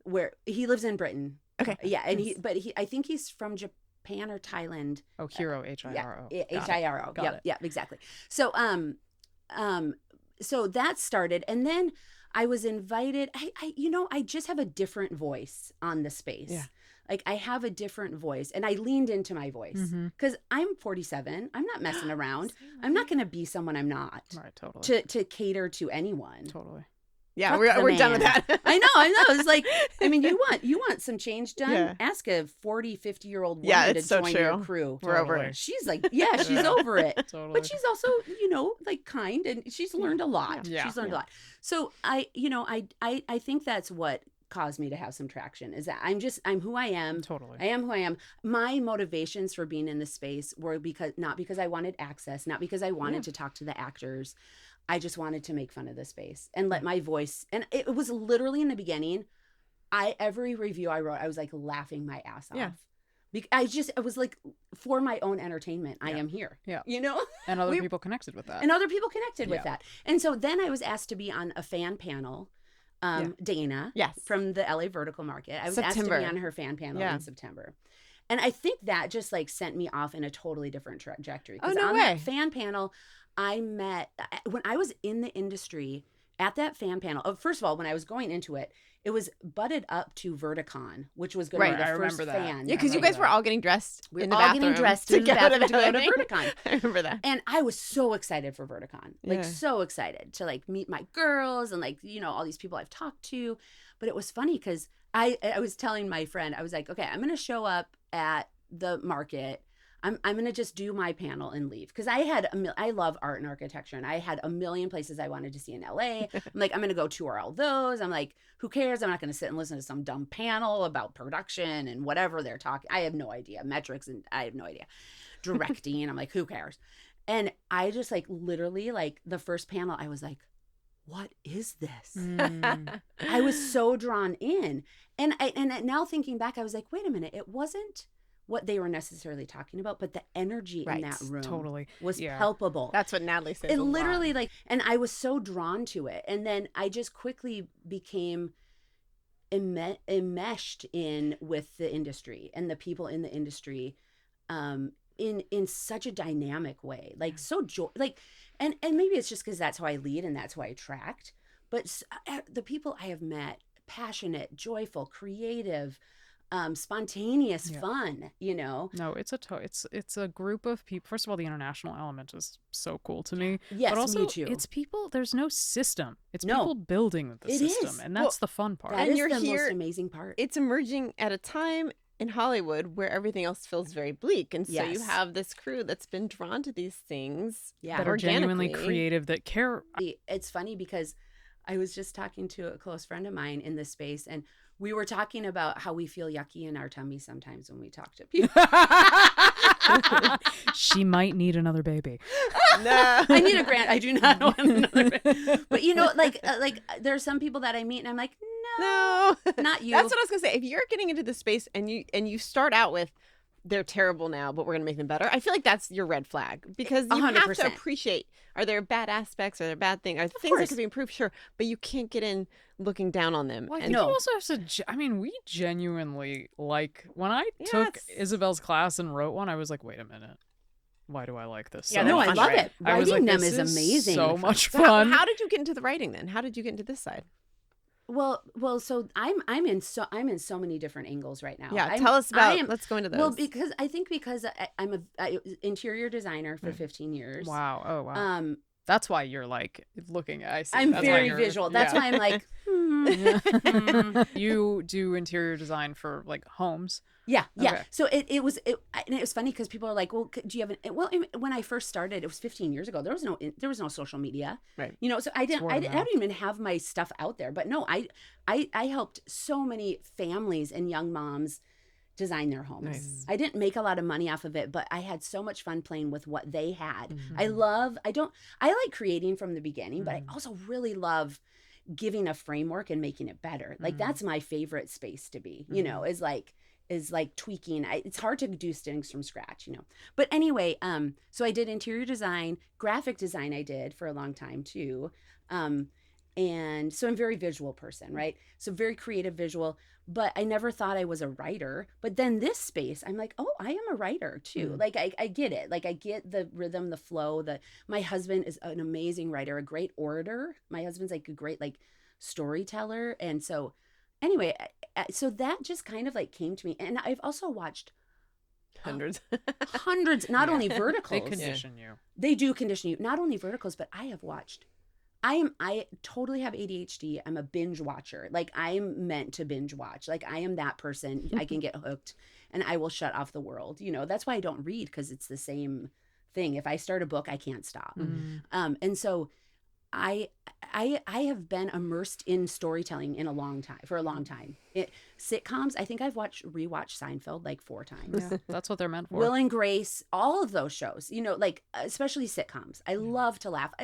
Where he lives in Britain. Okay. Yeah, and I think he's from Japan or Thailand. Oh, Hero, H-I-R-O. Yeah, H-I-R-O. Got it. Exactly. So so that started, and then I was invited. I just have a different voice on the space. Yeah. Like, I have a different voice, and I leaned into my voice because I'm 47. I'm not messing around. I'm not going to be someone I'm not. Right, totally. To cater to anyone. Totally. Yeah, Fuck we're done with man. that. I know. It's like, I mean, you want some change done? Yeah. Ask a 40, 50-year-old woman Yeah, to it's so join true. your crew. We're over Totally. it. She's like, yeah, she's over it. Totally. But she's also, you know, like, kind, and she's learned a lot. Yeah. She's learned a lot. So I think that's what caused me to have some traction, is that I'm who I am. Totally. I am who I am. My motivations for being in this space were not because I wanted access, not because I wanted to talk to the actors. I just wanted to make fun of the space and let my voice, and it was literally in the beginning, every review I wrote, I was like laughing my ass off. Yeah. I was like, for my own entertainment, I am here. Yeah. You know? And other people connected with that. And other people connected with that. And so then I was asked to be on a fan panel. Dana, from the LA Vertical Market. I was asked to be on her fan panel in September. And I think that just like sent me off in a totally different trajectory. Oh, no on way. that fan panel, I met, when I was in the industry at that fan panel, first of all, when I was going into it, it was butted up to Verticon, which was going to be the first fan. Yeah, because you guys were all getting dressed We were in the all bathroom getting dressed to go to Verticon. I remember that. And I was so excited for Verticon, like so excited to like meet my girls and like, you know, all these people I've talked to. But it was funny because I was telling my friend, I was like, okay, I'm going to show up at the market. I'm going to just do my panel and leave. Because I love art and architecture, and I had a million places I wanted to see in LA. I'm like, I'm going to go tour all those. I'm like, who cares? I'm not going to sit and listen to some dumb panel about production and whatever they're talking. I have no idea. Metrics, and I have no idea. Directing. I'm like, who cares? And I just like literally like the first panel, I was like, what is this? I was so drawn in. And now thinking back, I was like, wait a minute, it wasn't what they were necessarily talking about, but the energy in that room was palpable. That's what Natalie said. It literally like, and I was so drawn to it. And then I just quickly became enmeshed in with the industry and the people in the industry, in such a dynamic way, like so and maybe it's just because that's how I lead and that's who I attract. But the people I have met, passionate, joyful, creative, spontaneous, fun, you know. No, it's a group of people. First of all, the international element is so cool to me. Yes, but also, me too. it's people. There's no system. It's people building the system, and that's the fun part. That is the most amazing part. It's emerging at a time in Hollywood where everything else feels very bleak, and so you have this crew that's been drawn to these things that are genuinely creative, that care. It's funny because I was just talking to a close friend of mine in this space, and we were talking about how we feel yucky in our tummy sometimes when we talk to people. She might need another baby. No, I need a grant. I do not want another baby. But you know, like there's some people that I meet and I'm like, no, not you. That's what I was gonna say. If you're getting into this space and you start out with, they're terrible now, but we're gonna make them better, I feel like that's your red flag, because you 100%. Have to appreciate, are there bad aspects, are there bad things, are there things that could be improved? Sure, but you can't get in looking down on them. Well, and you also have to, I mean, we genuinely, like, when I took Isabel's class and wrote one, I was like, wait a minute, why do I like this? Yeah, no, I love it. Writing them is amazing. So much fun. How did you get into the writing then? How did you get into this side? Well, so I'm in so many different angles right now. Yeah, tell us about. Let's go into those. Well, because I'm a interior designer for 15 years. Wow. Oh wow. That's why you're like looking at. I'm very visual. That's why I'm like. You do interior design for like homes. Yeah. Okay. So it was funny because people are like, well, do you have an? Well, when I first started, it was 15 years ago. There was no social media. Right. You know, so I didn't even have my stuff out there. But no, I helped so many families and young moms design their homes. Nice. I didn't make a lot of money off of it, but I had so much fun playing with what they had. Mm-hmm. I like creating from the beginning, but I also really love giving a framework and making it better. Like that's my favorite space to be, you know, is like tweaking. It's hard to do things from scratch, you know. But anyway, so I did interior design, graphic design I did for a long time too. And so I'm a very visual person, right? So very creative visual, but I never thought I was a writer. But then this space, I'm like, oh, I am a writer too. Like I get it. Like I get the rhythm, the flow. My husband is an amazing writer, a great orator. My husband's like a great like storyteller. And so anyway, so that just kind of like came to me. And I've also watched hundreds, not only verticals. They condition you. They do condition you. Not only verticals, but I have watched. I totally have ADHD. I'm a binge watcher. Like I'm meant to binge watch. Like I am that person. I can get hooked and I will shut off the world. You know, that's why I don't read, because it's the same thing. If I start a book, I can't stop. And so I have been immersed in storytelling for a long time. Sitcoms, I think I've rewatched Seinfeld like 4 times. Yeah, that's what they're meant for. Will and Grace, all of those shows, you know, like especially sitcoms. I love to laugh.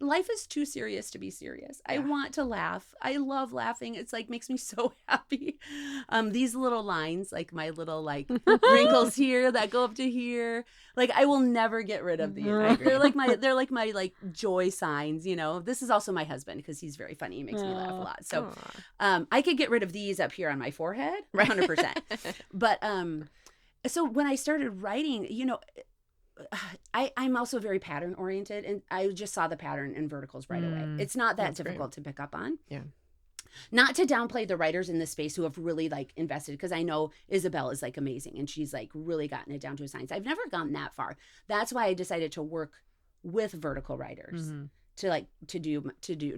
Life is too serious to be serious. I want to laugh. I love laughing. It's like makes me so happy. These little lines, like my little like wrinkles here that go up to here. Like I will never get rid of these. They're like my like joy signs, you know. This is also my husband because he's very funny. He makes me laugh a lot. So I could get rid of these up here on my forehead, 100%. But so when I started writing, you know, I'm also very pattern oriented, and I just saw the pattern in verticals right away. It's not that difficult to pick up on. Yeah. Not to downplay the writers in this space who have really like invested, because I know Isabel is like amazing and she's like really gotten it down to a science. I've never gone that far. That's why I decided to work with vertical writers to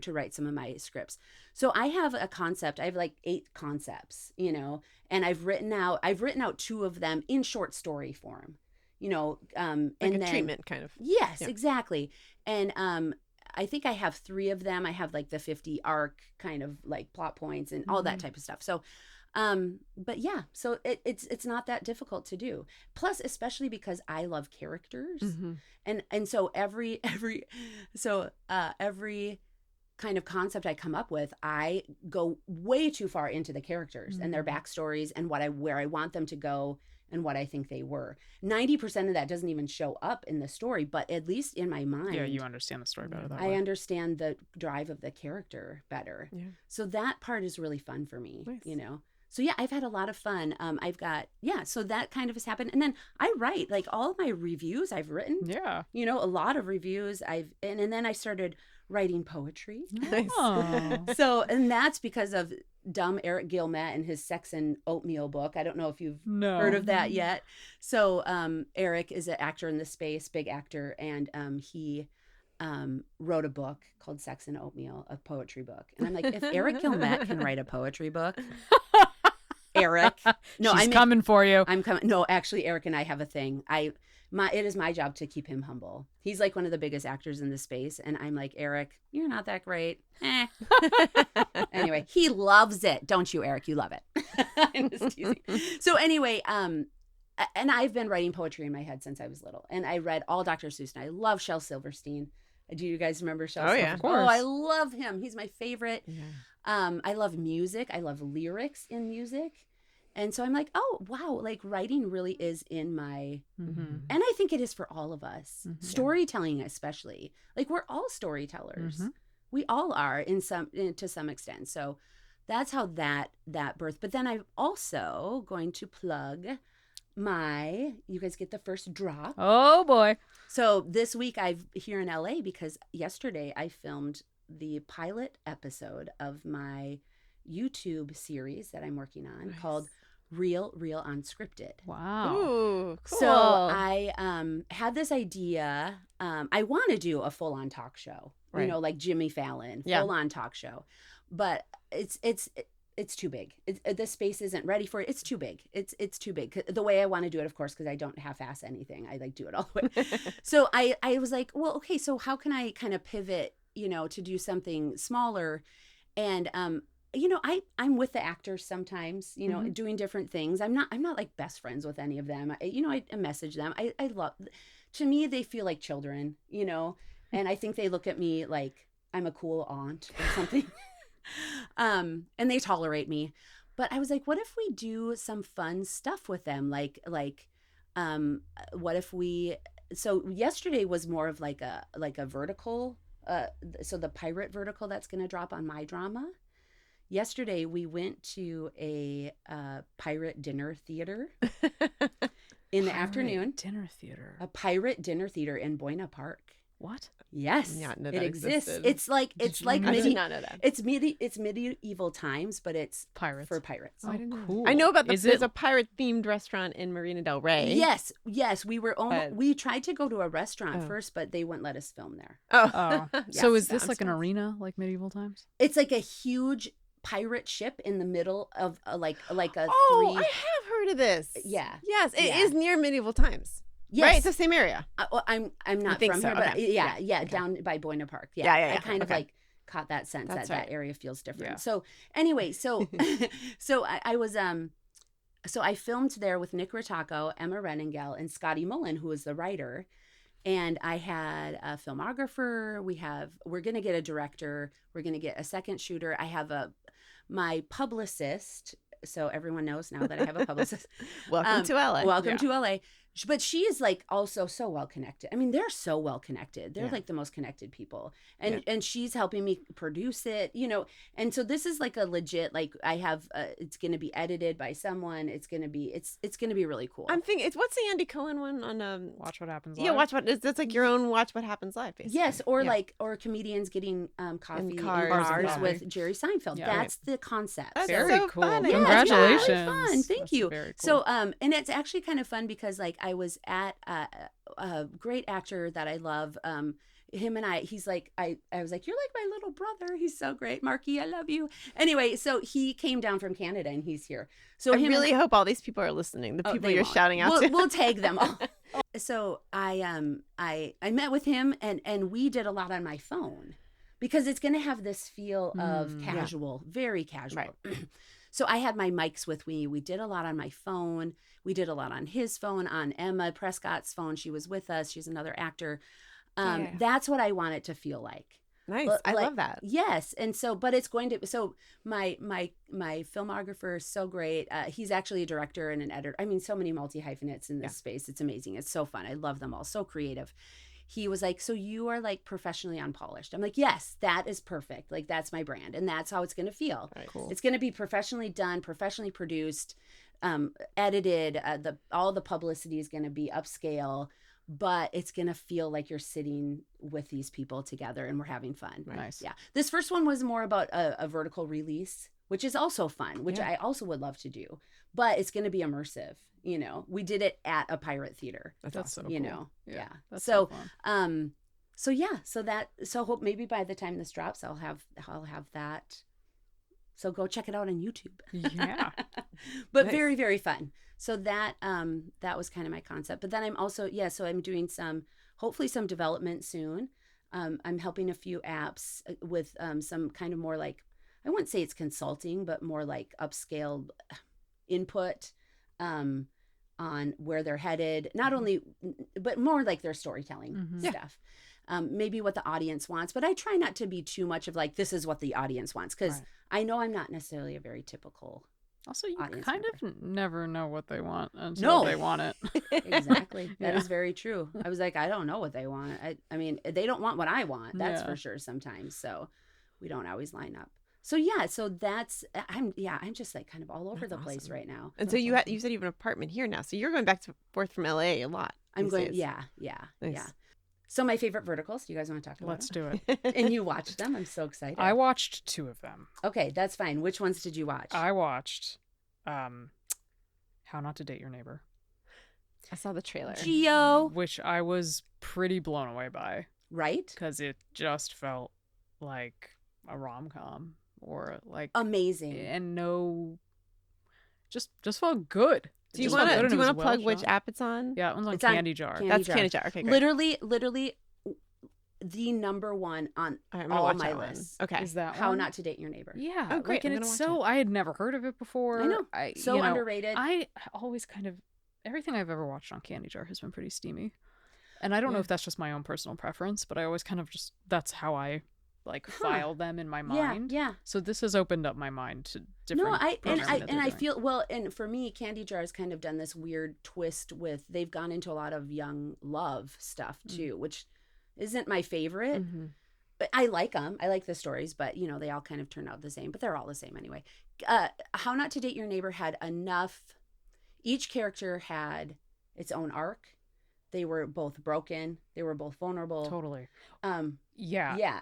write some of my scripts. So I have a concept. I have like 8 concepts, you know, and I've written out 2 of them in short story form. and like a then treatment kind of. Yes, Yeah. exactly. And I think I have 3 of them. I have like the 50 arc kind of like plot points and all that type of stuff. So but yeah, so it's not that difficult to do. Plus, especially because I love characters, and so every kind of concept I come up with, I go way too far into the characters and their backstories and where I want them to go and what I think they were. 90% of that doesn't even show up in the story, but at least in my mind, Yeah, you understand the story better that I way. understand the drive of the character better. Yeah. So that part is really fun for me, Nice. So yeah, I've had a lot of fun. I've got, so that kind of has happened. And then I write, like, all of my reviews I've written, Yeah. a lot of reviews and then I started writing poetry. Nice. Oh. So, and that's because of dumb Eric Gilmet and his Sex and Oatmeal book. I don't know if you've No. heard of that yet. So Eric is an actor in the space, big actor, and he wrote a book called Sex and Oatmeal, a poetry book. And I'm like, if Eric Gilmet can write a poetry book, Eric, no, She's coming for you. I'm coming. No, actually, Eric and I have a thing. It is my job to keep him humble. He's like one of the biggest actors in the space, and I'm like, Eric, you're not that great. Anyway, he loves it, don't you, Eric? You love it. I'm just teasing. So anyway, and I've been writing poetry in my head since I was little, and I read all Dr. Seuss, and I love Shel Silverstein. Do you guys remember Shel? Oh, yeah. Of course. Oh, I love him. He's my favorite. Yeah. I love music. I love lyrics in music. And so I'm like, oh, wow, like writing really is in my, and I think it is for all of us. Storytelling especially. Like, we're all storytellers. We all are to some extent. So that's how that birthed. But then I'm also going to plug you guys get the first drop. Oh boy. So this week here in LA because yesterday I filmed the pilot episode of my YouTube series that I'm working on called Real Unscripted. Wow. Ooh, cool. So I had this idea. I want to do a full-on talk show, Right. like Jimmy Fallon, Yeah. full-on talk show, but it's too big. The space isn't ready for it. It's too big. It's too big. The way I want to do it, of course, because I don't half-ass anything. I like do it all the way. So I was like, well, okay, so how can I kind of pivot, to do something smaller? And I'm with the actors sometimes, doing different things. I'm not like best friends with any of them. I message them. I love, to me, they feel like children, and I think they look at me like I'm a cool aunt or something. And they tolerate me. But I was like, what if we do some fun stuff with them? What if so yesterday was more of like a vertical, so the pirate vertical that's going to drop on my drama. Yesterday, we went to a pirate dinner theater in the afternoon. Dinner theater. A pirate dinner theater in Buena Park. What? Yes, Yeah, no, it that exists. existed. It's like I did not know that. it's medieval times, but it's Pirates. for pirates. Oh, cool. I know about Is there's it- a pirate themed restaurant in Marina Del Rey. Yes, we were But- we tried to go to a restaurant Oh. first, but they wouldn't let us film there. Oh. Oh. So Yes, is this I'm like an sorry. arena like medieval times? It's like a huge pirate ship in the middle of like a Oh, three. I have heard of this. Yeah. Yes, it is Yeah. near medieval times. Yes. Right, it's the same area. Well, I'm not think from so? here, but Okay. yeah, Okay. down by Buena Park. Yeah. I kind of Okay. like caught that sense That's that right. that area feels different. Yeah. So anyway, so I was so I filmed there with Nick Ritacco, Emma Renengel, and Scotty Mullen, who was the writer. And I had a filmographer. We're gonna get a director. We're gonna get a second shooter. I have my publicist. So everyone knows now that I have a publicist. Welcome to LA. Welcome Yeah. to LA. But she is like also so well connected. I mean, they're so well connected. They're Yeah. like the most connected people. And she's helping me produce it, And so this is like a legit, like I have it's going to be edited by someone. It's going to be really cool. I'm thinking what's the Andy Cohen one on Watch what happens. Yeah, Live? that's like your own Watch What Happens Live, basically. Yes, or Yeah. or comedians getting coffee in cars cars, and with coffee. Jerry Seinfeld. Yeah. That's the concept. That's Very so cool. fun. Yeah, Congratulations. it's really fun. Thank That's you. very cool. So, and it's actually kind of fun because like I was at a great actor that I love. Him and he's like, I was like, you're like my little brother. He's so great. Marky, I love you. Anyway, so he came down from Canada and he's here. So I him really and, hope all these people are listening. The Oh, people they you're won't. shouting out to. We'll tag them all. So I met with him and we did a lot on my phone because it's going to have this feel of casual, very casual. Right. So I had my mics with me. We did a lot on my phone. We did a lot on his phone, on Emma Prescott's phone. She was with us. She's another actor. That's what I want it to feel like. Nice. I love that. Yes. And so, but it's going to, so my filmographer is so great. He's actually a director and an editor. I mean, so many multi-hyphenates in this space. It's amazing. It's so fun. I love them all. So creative. He was like, so you are like professionally unpolished. I'm like, yes, that is perfect. Like that's my brand. And that's how it's going to feel. Right, cool. It's going to be professionally done, professionally produced, edited. All the publicity is going to be upscale. But it's going to feel like you're sitting with these people together and we're having fun. Nice. Yeah. This first one was more about a vertical release, which is also fun, which I also would love to do. But it's going to be immersive. You know, we did it at a pirate theater. That's awesome. You cool. know, yeah. That's so fun. So hope maybe by the time this drops, I'll have that. So go check it out on YouTube. Yeah. But Nice. very, very fun. So that was kind of my concept. But then I'm also, so I'm doing hopefully some development soon. I'm helping a few apps with some kind of more like, I wouldn't say it's consulting, but more like upscale input on where they're headed. Not only, but more like their storytelling stuff. Maybe what the audience wants. But I try not to be too much of like, this is what the audience wants. Because I know I'm not necessarily a very typical Also, you audience kind member. of never know what they want until they want it. Exactly. That Yeah. is very true. I was like, I don't know what they want. I mean, they don't want what I want. That's for sure sometimes. So we don't always line up. So I'm just like kind of all over the place right now. And so you said you have an apartment here now. So you're going back and forth from LA a lot. I'm these going, days. yeah. Nice. So my favorite verticals, do you guys want to talk about Let's do it. it? And you watched them? I'm so excited. I watched 2 of them. Okay, that's fine. Which ones did you watch? I watched How Not to Date Your Neighbor, I saw the trailer. Geo. which I was pretty blown away by Right? because it just felt like a rom-com or like Amazing. and just felt good. Do you Just felt want good and to it was well plug which shot. app it's on? Yeah, it was on It's on Candy Jar. Candy That's Jar. Candy Jar. Okay, great. Literally the number one on All right, I'm gonna all watch my that one. lists. Okay. Is that How one? Not to Date Your Neighbor. Yeah. Oh, great. Like, and I'm it's gonna watch so I had never heard of it before. I know. So you know, underrated. I always kind of everything I've ever watched on Candy Jar has been pretty steamy. And I don't know if that's just my own personal preference, but I always kind of just that's how I like file them in my mind. Yeah. So this has opened up my mind to different programming that they're I doing. feel well, and for me, Candy Jar has kind of done this weird twist with they've gone into a lot of young love stuff too, which isn't my favorite. But I like them. I like the stories, but you know, they all kind of turn out the same, but they're all the same anyway. How Not to Date Your Neighbor had enough, each character had its own arc. They were both broken. They were both vulnerable. Totally. Yeah.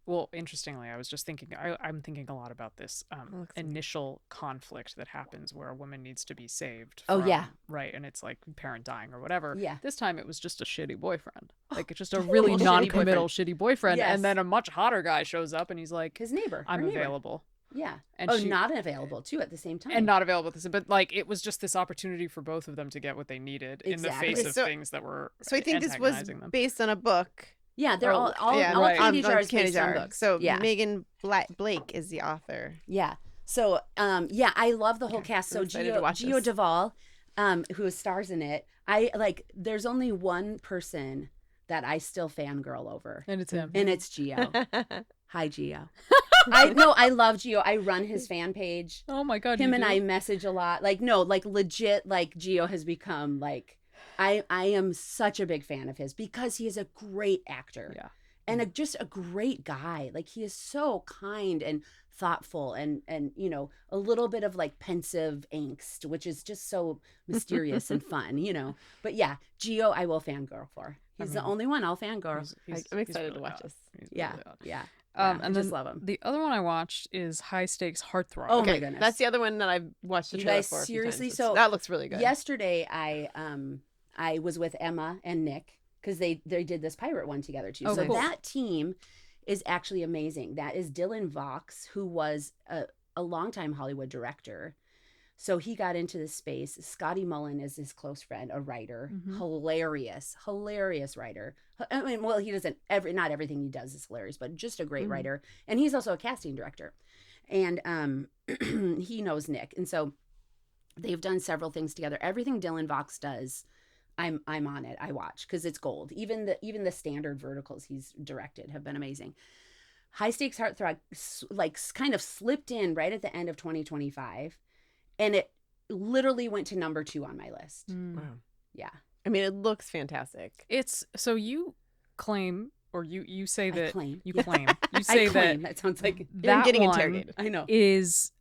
Well, interestingly, I was just thinking, I'm thinking a lot about this initial conflict that happens where a woman needs to be saved. Oh, yeah. Right. And it's like parent dying or whatever. Yeah. This time it was just a shitty boyfriend. Like it's just a really non-committal shitty boyfriend. Yes. And then a much hotter guy shows up and he's like, His neighbor. I'm her neighbor. available. Yeah. And not available too at the same time. And not available at this, but like it was just this opportunity for both of them to get what they needed in the Exactly. face of So- things that were So I think this was antagonizing them. based on a book. Yeah, they're all right. Candy On Jar is Candy based on Jar. books. So yeah. Meagan Blake is the author. Yeah. So I love the whole cast. I'm So excited to watch Geo this. Duvall, who stars in it, there's only one person that I still fangirl over. And it's him. And it's Geo. Hi, Geo. I love Geo. I run his fan page. Oh my God. Him you and do? I message a lot. Legit, Geo has become I am such a big fan of his because he is a great actor. Yeah. And just a great guy. Like he is so kind and thoughtful and you know, a little bit of pensive angst, which is just so mysterious and fun, you know. But yeah, Geo I will fangirl for. He's the only one I'll fangirl. I'm excited to watch this. Yeah. And I then just love him. The other one I watched is High Stakes Heartthrob. Oh Okay, my goodness. that's the other one that I've watched the You trailer guys for. a few seriously? times. So that looks really good. Yesterday I was with Emma and Nick because they did this pirate one together too. Oh, so cool. that team is actually amazing. That is Dylan Vox, who was a longtime Hollywood director. So he got into this space. Scotty Mullen is his close friend, a writer, hilarious writer. I mean, well, he doesn't not everything he does is hilarious, but just a great writer. And he's also a casting director. And he knows Nick. And so they've done several things together. Everything Dylan Vox does, I'm on it. I watch because it's gold. Even the standard verticals he's directed have been amazing. High Stakes Heartthrob like kind of slipped in right at the end of 2025, and it literally went to number 2 on my list. Wow. Yeah. I mean, it looks fantastic. It's so you claim or you say that claim. you claim you say that sounds like You're that getting one interrogated. I know. is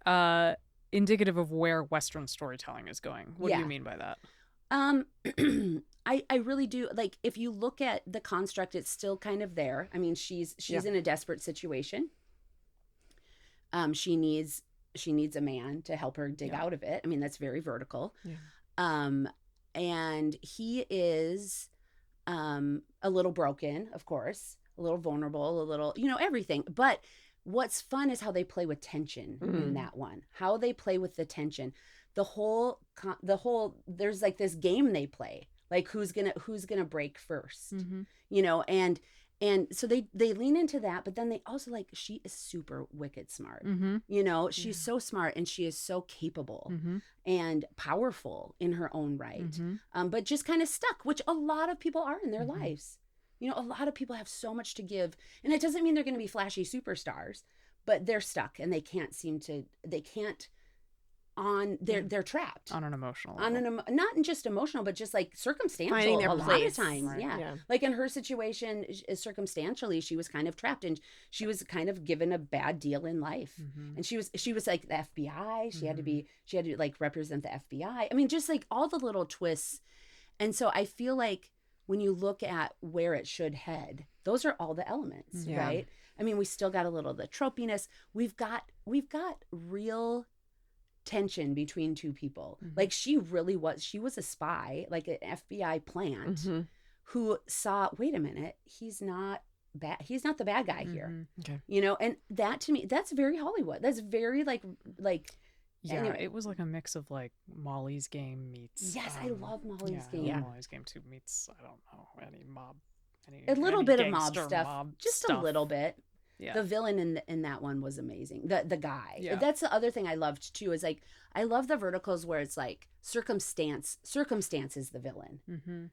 indicative of where Western storytelling is going. What do you mean by that? I really do. Like, if you look at the construct, it's still kind of there. I mean, she's in a desperate situation. She needs a man to help her dig out of it. I mean, that's very vertical. Yeah. And he is a little broken, of course, a little vulnerable, a little, everything. But what's fun is how they play with tension in that one. How they play with the tension. The whole there's like this game they play, like who's gonna break first, and so they lean into that, but then they also like, she is super wicked smart, she's so smart, and she is so capable and powerful in her own right, but just kind of stuck, which a lot of people are in their lives. A lot of people have so much to give, and it doesn't mean they're going to be flashy superstars, but they're stuck and they're trapped On an emotional level. Not just emotional, but just like circumstantial. Finding their a lot place. of times. Right. Yeah. Like in her situation, circumstantially, she was kind of trapped, and she was kind of given a bad deal in life. And she was like the FBI. She had to like represent the FBI. I mean, just like all the little twists. And so I feel like when you look at where it should head, those are all the elements, right? I mean, we still got a little of the tropiness. We've got real tension between two people. Like she was a spy, like an FBI plant who saw, wait a minute, he's not the bad guy here. Okay. And that, to me, that's very Hollywood. That's very like yeah, anyway. it was like a mix of like Molly's Game meets I love Molly's Game. Yeah, Molly's Game 2 meets, I don't know, a little any bit of mob gangster stuff, just a little bit. Yeah. The villain in that one was amazing. The guy. Yeah. That's the other thing I loved too, is like, I love the verticals where it's like circumstance is the villain.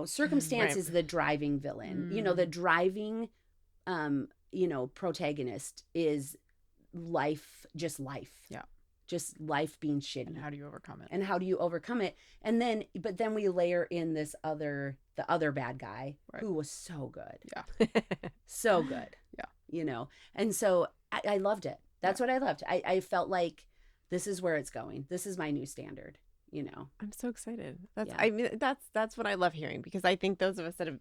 Circumstance is the driving villain. The driving protagonist is life. Yeah. Just life being shitty. And how do you overcome it? And then we layer in the other bad guy, right, who was so good. Yeah. So good. Yeah. And so I loved it. That's what I loved. I felt like this is where it's going. This is my new standard, I'm so excited. That's what I love hearing, because I think those of us that have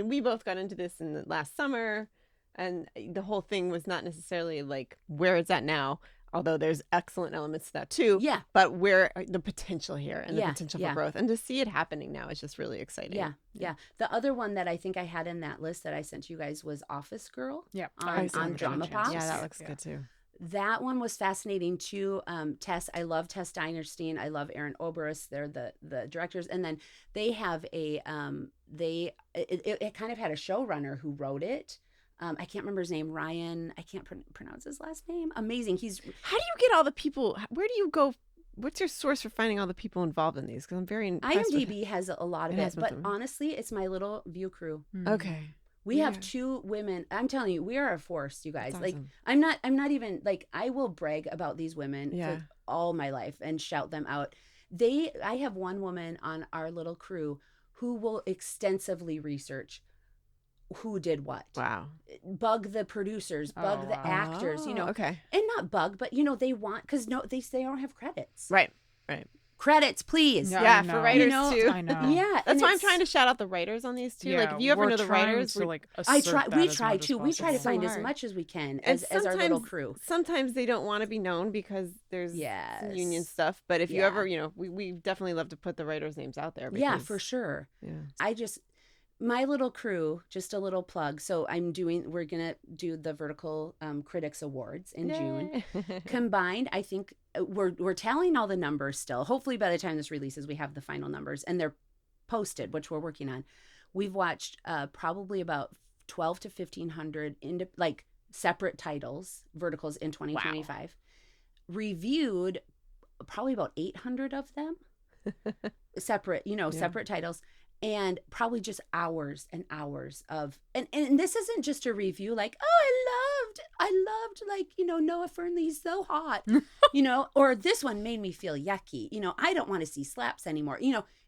we both got into this in the last summer, and the whole thing was not necessarily like where it's at now, although there's excellent elements to that too. Yeah. But where the potential here and the potential for growth, and to see it happening now is just really exciting. Yeah. The other one that I think I had in that list that I sent you guys was Office Girl. Yeah. On Drama Pops. Yeah, that looks good too. That one was fascinating too. I love Tess Dinerstein. I love Aaron Oberst. They're the directors, and then they have it kind of had a showrunner who wrote it. I can't remember his name. Ryan. I can't pronounce his last name. Amazing. How do you get all the people? Where do you go? What's your source for finding all the people involved in these? Because I'm very impressed. IMDb has a lot of it, but honestly, it's my little view crew. Okay. We have 2 women. I'm telling you, we are a force, you guys. That's like, awesome. I'm not even like, I will brag about these women for all my life and shout them out. I have one woman on our little crew who will extensively research who did what. Wow. Bug the producers, bug the actors, Okay. And not bug, but they want, because they don't have credits. Right. Credits, please. Yeah, for writers too. I know. Yeah, that's why I'm trying to shout out the writers on these too. Yeah, like, if you ever know the writers, to, like, we assert try that to. We try to So find as hard. much as we can and as our little crew. Sometimes they don't want to be known because there's some union stuff. But if you ever, we definitely love to put the writers' names out there. Yeah, for sure. Yeah. my little crew, just a little plug. So we're gonna do the Vertical Critics Awards in June. Combined, I think we're tallying all the numbers still. Hopefully by the time this releases, we have the final numbers and they're posted, which we're working on. We've watched probably about 12 to 1,500 like separate titles, verticals in 2025. Wow. Reviewed probably about 800 of them, separate titles. And probably just hours and hours of, and this isn't just a review like, oh, I loved like, Noah Fernley's so hot, or this one made me feel yucky. I don't want to see slaps anymore.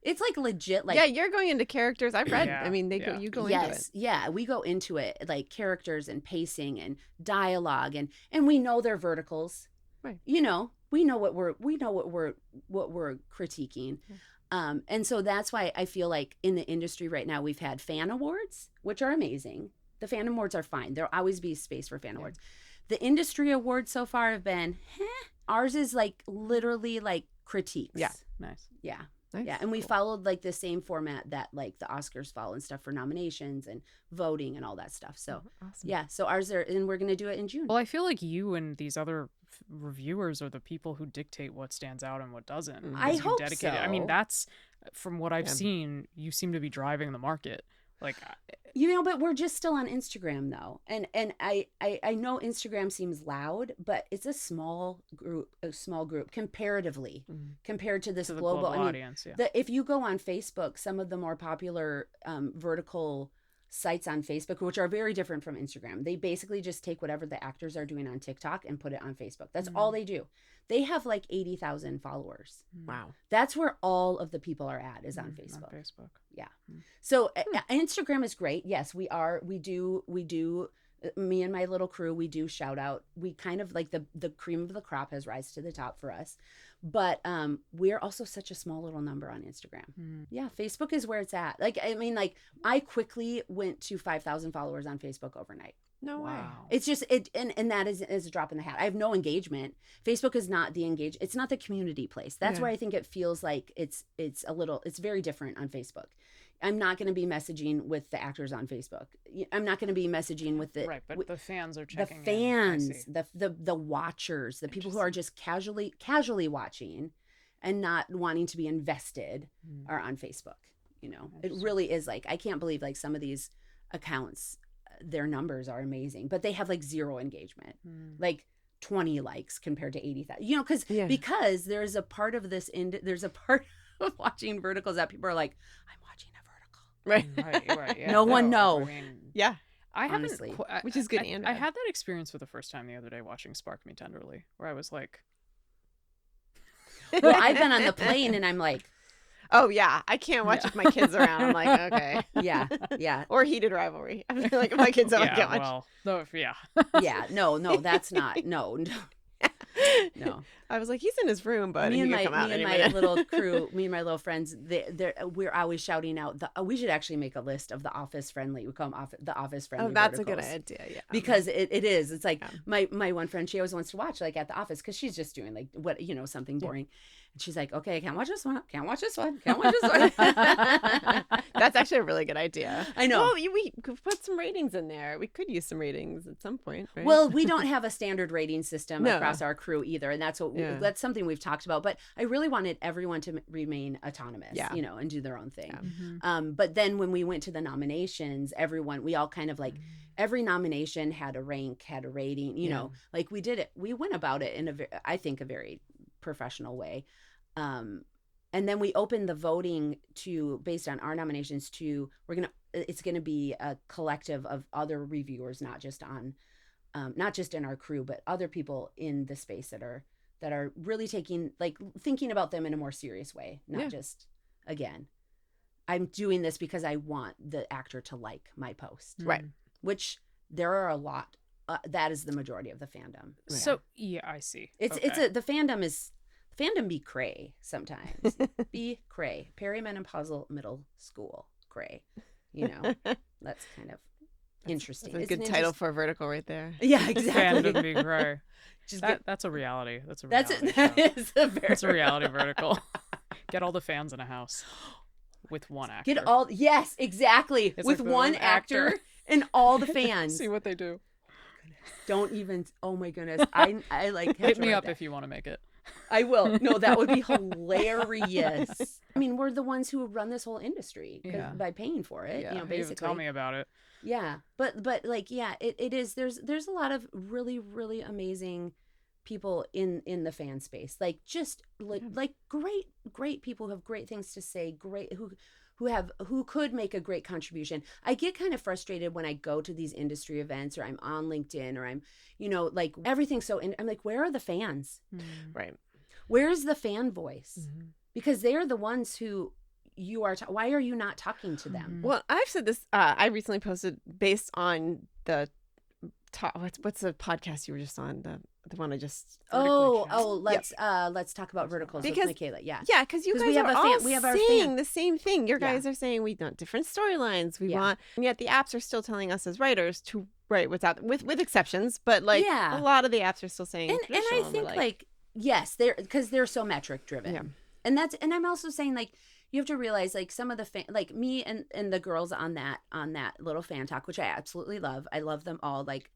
It's like legit. Like, yeah, you're going into characters. I've read. I mean, you go into it. Yeah, we go into it like characters and pacing and dialogue, and we know they're verticals. Right. We know what we're critiquing. Yeah. And so that's why I feel like in the industry right now, we've had fan awards, which are amazing. The fan awards are fine. There'll always be space for fan awards. The industry awards so far have been, ours is like literally like critiques. Yeah. Nice. Yeah. Nice. Yeah. And we followed like the same format that like the Oscars follow and stuff for nominations and voting and all that stuff. So awesome. Yeah. So ours and we're going to do it in June. Well, I feel like you and these other reviewers are the people who dictate what stands out and what doesn't. I hope so. I mean, that's from what I've seen, you seem to be driving the market. Like, but we're just still on Instagram though. And I know Instagram seems loud, but it's a small group comparatively compared to this global audience. If you go on Facebook, some of the more popular vertical sites on Facebook, which are very different from Instagram, they basically just take whatever the actors are doing on TikTok and put it on Facebook. That's all they do. They have like 80,000 followers. Wow. That's where all of the people are at is on Facebook. On Facebook. Yeah. So Instagram is great. Yes, we do, me and my little crew, we do shout out. We kind of like the cream of the crop has rise to the top for us. But we're also such a small little number on Instagram. Yeah, Facebook is where it's at. Like, I mean, like I quickly went to 5,000 followers on Facebook overnight. No way. It's just and that is a drop in the hat. I have no engagement. Facebook is not it's not the community place. That's where I think it feels like it's very different on Facebook. I'm not going to be messaging with the actors on Facebook. I'm not going to be messaging with the but the fans are checking. The fans, the watchers, the people who are just casually watching and not wanting to be invested are on Facebook. It really is like, I can't believe like some of these accounts, their numbers are amazing, but they have like 0 engagement, like 20 likes compared to 80,000. Because there's a part of there's a part of watching verticals that people are like, I'm watching a vertical. Right. Yeah. No one knows. I mean, yeah. I haven't, honestly, which is good. I had that experience for the first time the other day watching Spark Me Tenderly, where I was like, well, I've been on the plane and I'm like, oh yeah, I can't watch if my kids are around. I'm like, okay, yeah. Or Heated Rivalry. I feel like if my kids are, I can't watch. Well, no, yeah, no, that's not, no. I was like, he's in his room, but me and my little crew, me and my little friends, we're always shouting out. We should actually make a list of the office friendly. We call them the office friendly. Oh, that's verticals. a good idea. Yeah, because it is. It's like my one friend. She always wants to watch like at the office because she's just doing like something boring. And she's like, okay, I can't watch this one. Can't watch this one. Can't watch this one. That's actually a really good idea. I know. Well, we could put some ratings in there. We could use some ratings at some point. Right? Well, we don't have a standard rating system across our crew either, and that's that's something we've talked about. But I really wanted everyone to remain autonomous, and do their own thing. Yeah. But then when we went to the nominations, we all kind of like every nomination had a rank, had a rating. Like we did it. We went about it in I think a very professional way. And then we opened the voting based on our nominations it's going to be a collective of other reviewers, not just in our crew, but other people in the space that are really thinking about them in a more serious way. Not just, again, I'm doing this because I want the actor to like my post. Right. Which there are a lot, that is the majority of the fandom. So, I see. The fandom be cray sometimes. Be cray. Perimenopausal middle school cray. That's kind of interesting. That's a good title for a vertical right there. Yeah, exactly. Fandom be cray. That's a reality. That's a reality reality vertical. Get all the fans in a house. with one actor. Get all yes, exactly. It's with like the one one actor actor. and all the fans. See what they do. Don't even. Oh my goodness. I like have Hit to me write up that. if you want to make it. I will. No, that would be hilarious. I mean, we're the ones who run this whole industry by paying for it. Yeah, You know, basically. tell me about it. Yeah, but like it is. There's a lot of really really amazing people in the fan space. Like just like great people who have great things to say. Great who could make a great contribution. I get kind of frustrated when I go to these industry events or I'm on LinkedIn or I'm, like everything's so I'm like, where are the fans? Right. Where's the fan voice? Because they're the ones who you are. Why are you not talking to them? Well, I've said this. I recently posted based on the what's the podcast you were just on, the one I just let's talk about VertiGals with Michaela. Yeah, because you guys we have saying the same thing. Your guys are saying we want different storylines. We want, and yet the apps are still telling us as writers to write without with exceptions, but like a lot of the apps are still saying. And I think like yes, because they're so metric driven. And I'm also saying like you have to realize like some of the like me and the girls on that little fan talk, which I absolutely love. I love them all. Like,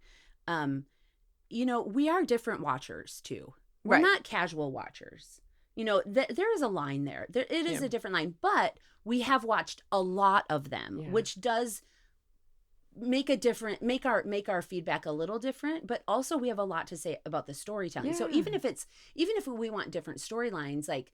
we are different watchers too. We're not casual watchers. There is a line there. It is a different line, but we have watched a lot of them, which does make our feedback a little different, but also we have a lot to say about the storytelling. So even if we want different storylines, like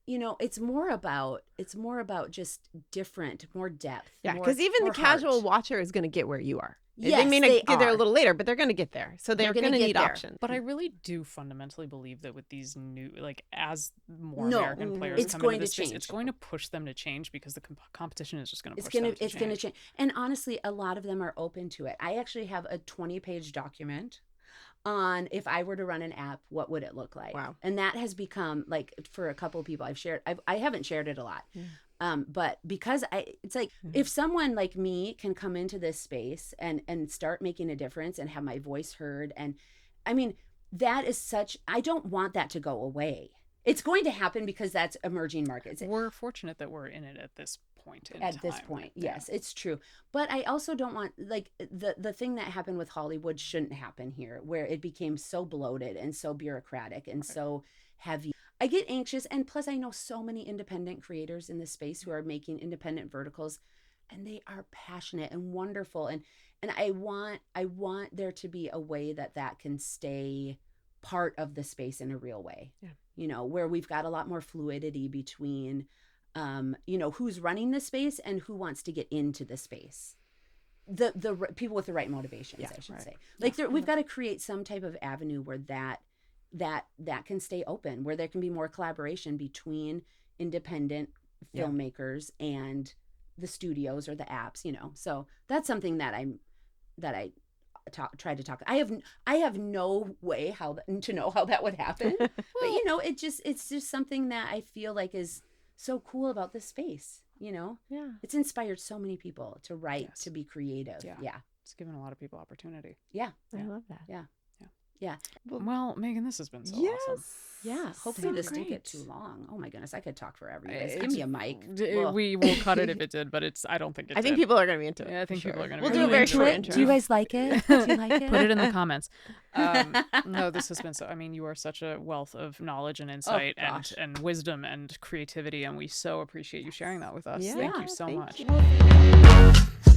it's more about just different, more depth. Yeah, because even the casual heart. Watcher is going to get where you are. Yes, they may not get there a little later, but they're going to get there. So they're going to need options. But I really do fundamentally believe that with these new, like as more American players it's come going into this to change. space, it's going to push them to change because the competition is just going to push them to change. It's going to change. And honestly, a lot of them are open to it. I actually have a 20-page document on if I were to run an app, what would it look like? Wow. And that has become like for a couple of people I've shared. I haven't shared it a lot. But because it's like if someone like me can come into this space and start making a difference and have my voice heard, and I mean that is I don't want that to go away. It's going to happen because that's emerging markets. We're fortunate that we're in it at this point in time. This point, yes, it's true. But I also don't want like the thing that happened with Hollywood shouldn't happen here, where it became so bloated and so bureaucratic and so heavy. I get anxious, and plus I know so many independent creators in this space who are making independent verticals, and they are passionate and wonderful, and I want there to be a way that can stay part of the space in a real way. Where we've got a lot more fluidity between who's running the space and who wants to get into the space. The people with the right motivations, I should say. Like we've got to create some type of avenue where that can stay open, where there can be more collaboration between independent filmmakers and the studios or the apps, So that's something that I try to talk. I have no way to know how that would happen. But it's just something that I feel like is so cool about this space, It's inspired so many people to write, to be creative. Yeah. It's given a lot of people opportunity. Yeah. I love that. Yeah. Well, Meagan, this has been so awesome. Yeah. Hopefully this didn't get too long. Oh my goodness, I could talk forever. You guys, give me a mic. We will cut it if it did, but I don't think it did. I think people are going to be into it. Yeah, I think people are going to We'll be do a into very it. short intro. Do you guys like it? Do you like it? Put it in the comments. No, this has been so. I mean, you are such a wealth of knowledge and insight and wisdom and creativity, and we so appreciate you sharing that with us. Yeah, Thank you so thank much. you.